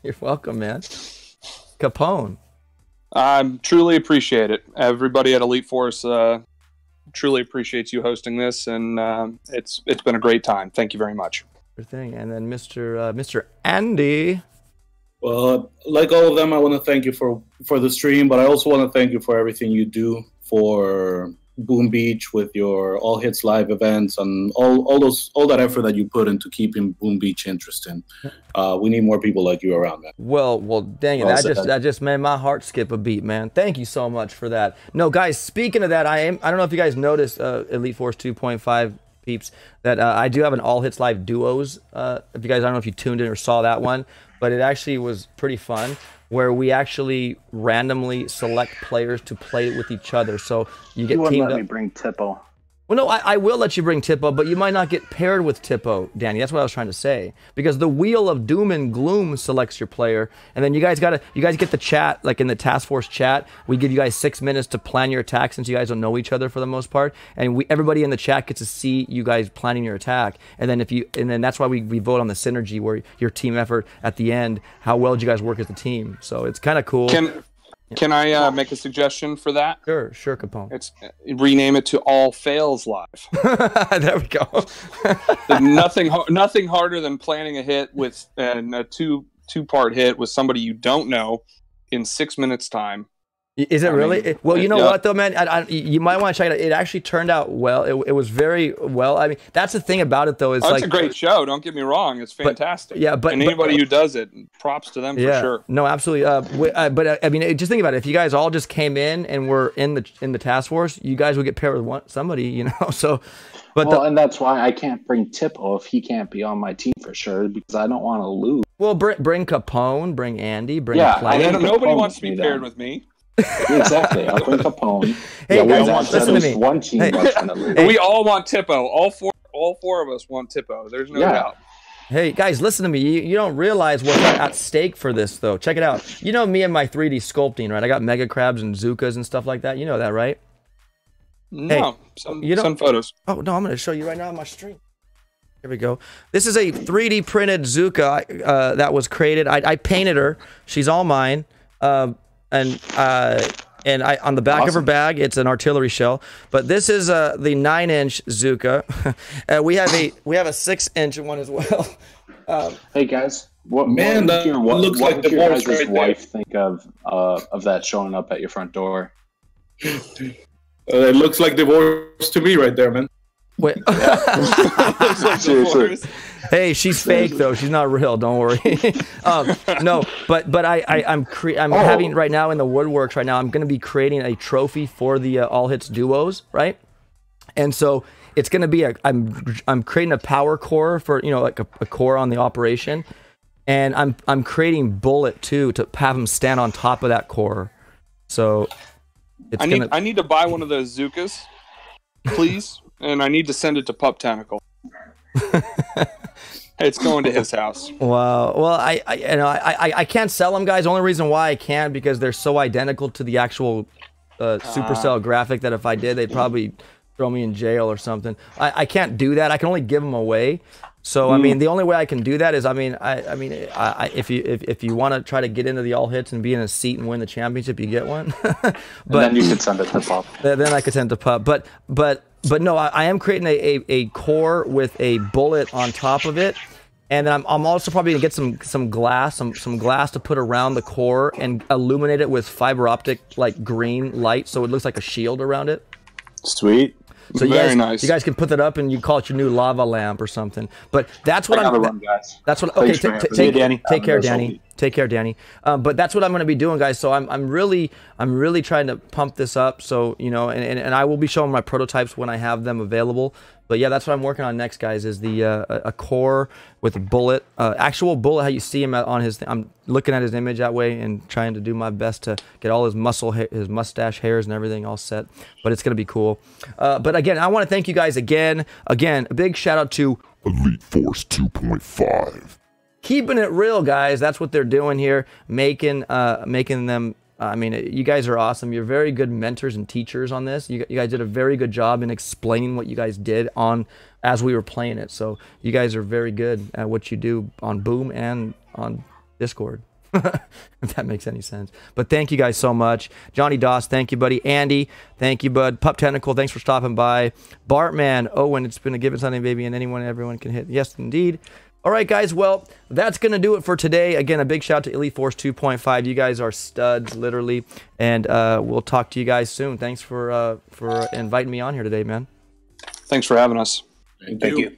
A: You're welcome, man. Capone.
B: Truly appreciate it. Everybody at Elite Force truly appreciates you hosting this, and it's been a great time. Thank you very much.
A: Sure thing. And then Mr. Andy.
C: Well, like all of them, I want to thank you for the stream, but I also want to thank you for everything you do for Boom Beach with your All Hits Live events and all that effort that you put into keeping Boom Beach interesting. We need more people like you around, man.
A: Well, dang it! That just made my heart skip a beat, man. Thank you so much for that. No, guys, speaking of that, I don't know if you guys noticed, Elite Force 2.5 peeps, that I do have an All Hits Live duos. If you guys, I don't know if you tuned in or saw that one, but it actually was pretty fun, where we actually randomly select players to play with each other. So you get teamed up.
F: You wouldn't let me bring Tippo.
A: Well, no, I will let you bring Tippo, but you might not get paired with Tippo, Danny. That's what I was trying to say. Because the Wheel of Doom and Gloom selects your player, and then you guys get the chat, like in the task force chat. We give you guys 6 minutes to plan your attack, since you guys don't know each other for the most part, and everybody in the chat gets to see you guys planning your attack. And then that's why we vote on the synergy, where your team effort at the end, how well did you guys work as a team. So it's kind of cool.
B: Can I make a suggestion for that?
A: Sure, Capone.
B: It's rename it to All Fails Live.
A: There we go.
B: Nothing harder than planning a hit with a two-part hit with somebody you don't know in 6 minutes time.
A: Is it really? Well, you know what though, man. You might want to check it out. It actually turned out well. It was very well. I mean, that's the thing about it, though. Is
B: it's a great show. Don't get me wrong. It's fantastic.
A: But
B: anybody who does it, props to them for sure.
A: No, absolutely. But I mean, just think about it. If you guys all just came in and were in the task force, you guys would get paired with somebody, you know. So,
F: and that's why I can't bring Tippo if he can't be on my team for sure, because I don't want to lose.
A: Well, bring Capone, bring Andy, bring
B: nobody wants to be paired with me.
F: Exactly. I'll bring Capone.
A: Hey, guys, listen to me.
F: One team
B: we all want Tippo. All four of us want Tippo. There's no doubt.
A: Hey, guys, listen to me. You don't realize what's at stake for this, though. Check it out. You know me and my 3D sculpting, right? I got mega crabs and Zukas and stuff like that. You know that, right?
B: No. Some photos.
A: Oh, no, I'm going to show you right now on my stream. Here we go. This is a 3D printed Zuka that was created. I painted her. She's all mine. And I on the back of her bag, it's an artillery shell. But this is the 9-inch Zuka. We have a 6-inch one as well.
F: Hey guys, what
C: looks like the
F: your guys' wife think of that showing up at your front door?
C: It looks like divorce to me right there, man.
A: Wait.
F: Seriously.
A: Hey, she's fake though. She's not real. Don't worry. No, but I'm having right now in the woodworks right now. I'm going to be creating a trophy for the All Hits duos, right? And so it's going to be I'm creating a power core for, you know, like a core on the operation, and I'm creating Bullet too to have him stand on top of that core. So
B: I need to buy one of those Zukas, please. And I need to send it to Pup Tentacle. It's going to his house.
A: Wow. Well, I can't sell them, guys. The only reason why I can't, because they're so identical to the actual Supercell graphic that if I did, they'd probably throw me in jail or something. I can't do that. I can only give them away. So I mean, the only way I can do that is, if you want to try to get into the All Hits and be in a seat and win the championship, you get one. But
F: then you could send it to Pup.
A: Then I could send it to Pup. But no, I am creating a core with a bullet on top of it, and then I'm also probably gonna get some glass to put around the core and illuminate it with fiber optic like green light, so it looks like a shield around it.
D: Sweet.
A: So
B: very nice.
A: You guys can put that up and you call it your new lava lamp or something. But that's what
F: guys.
A: That's what. Okay, take care, Danny. Take care, Danny. But that's what I'm going to be doing, guys. So I'm really trying to pump this up. So, you know, and I will be showing my prototypes when I have them available. But yeah, that's what I'm working on next, guys. Is the a core with a bullet, actual bullet. How you see him on his. I'm looking at his image that way and trying to do my best to get all his his mustache hairs and everything all set. But it's gonna be cool. But again, I want to thank you guys again. Again, a big shout out to
E: Elite Force 2.5.
A: Keeping it real, guys. That's what they're doing here, making them. I mean, you guys are awesome. You're very good mentors and teachers on this. You guys did a very good job in explaining what you guys did as we were playing it. So you guys are very good at what you do on Boom and on Discord. If that makes any sense. But thank you guys so much. Johnny Doss, thank you, buddy. Andy, thank you, bud. Pup Tentacle, thanks for stopping by. Bartman, Owen, it's been a give it something, baby, and everyone can hit. Yes, indeed. All right, guys. Well, that's going to do it for today. Again, a big shout out to Elite Force 2.5. You guys are studs, literally. And we'll talk to you guys soon. Thanks for inviting me on here today, man.
B: Thanks for having us.
C: Thank
D: Thank
C: you.
D: you.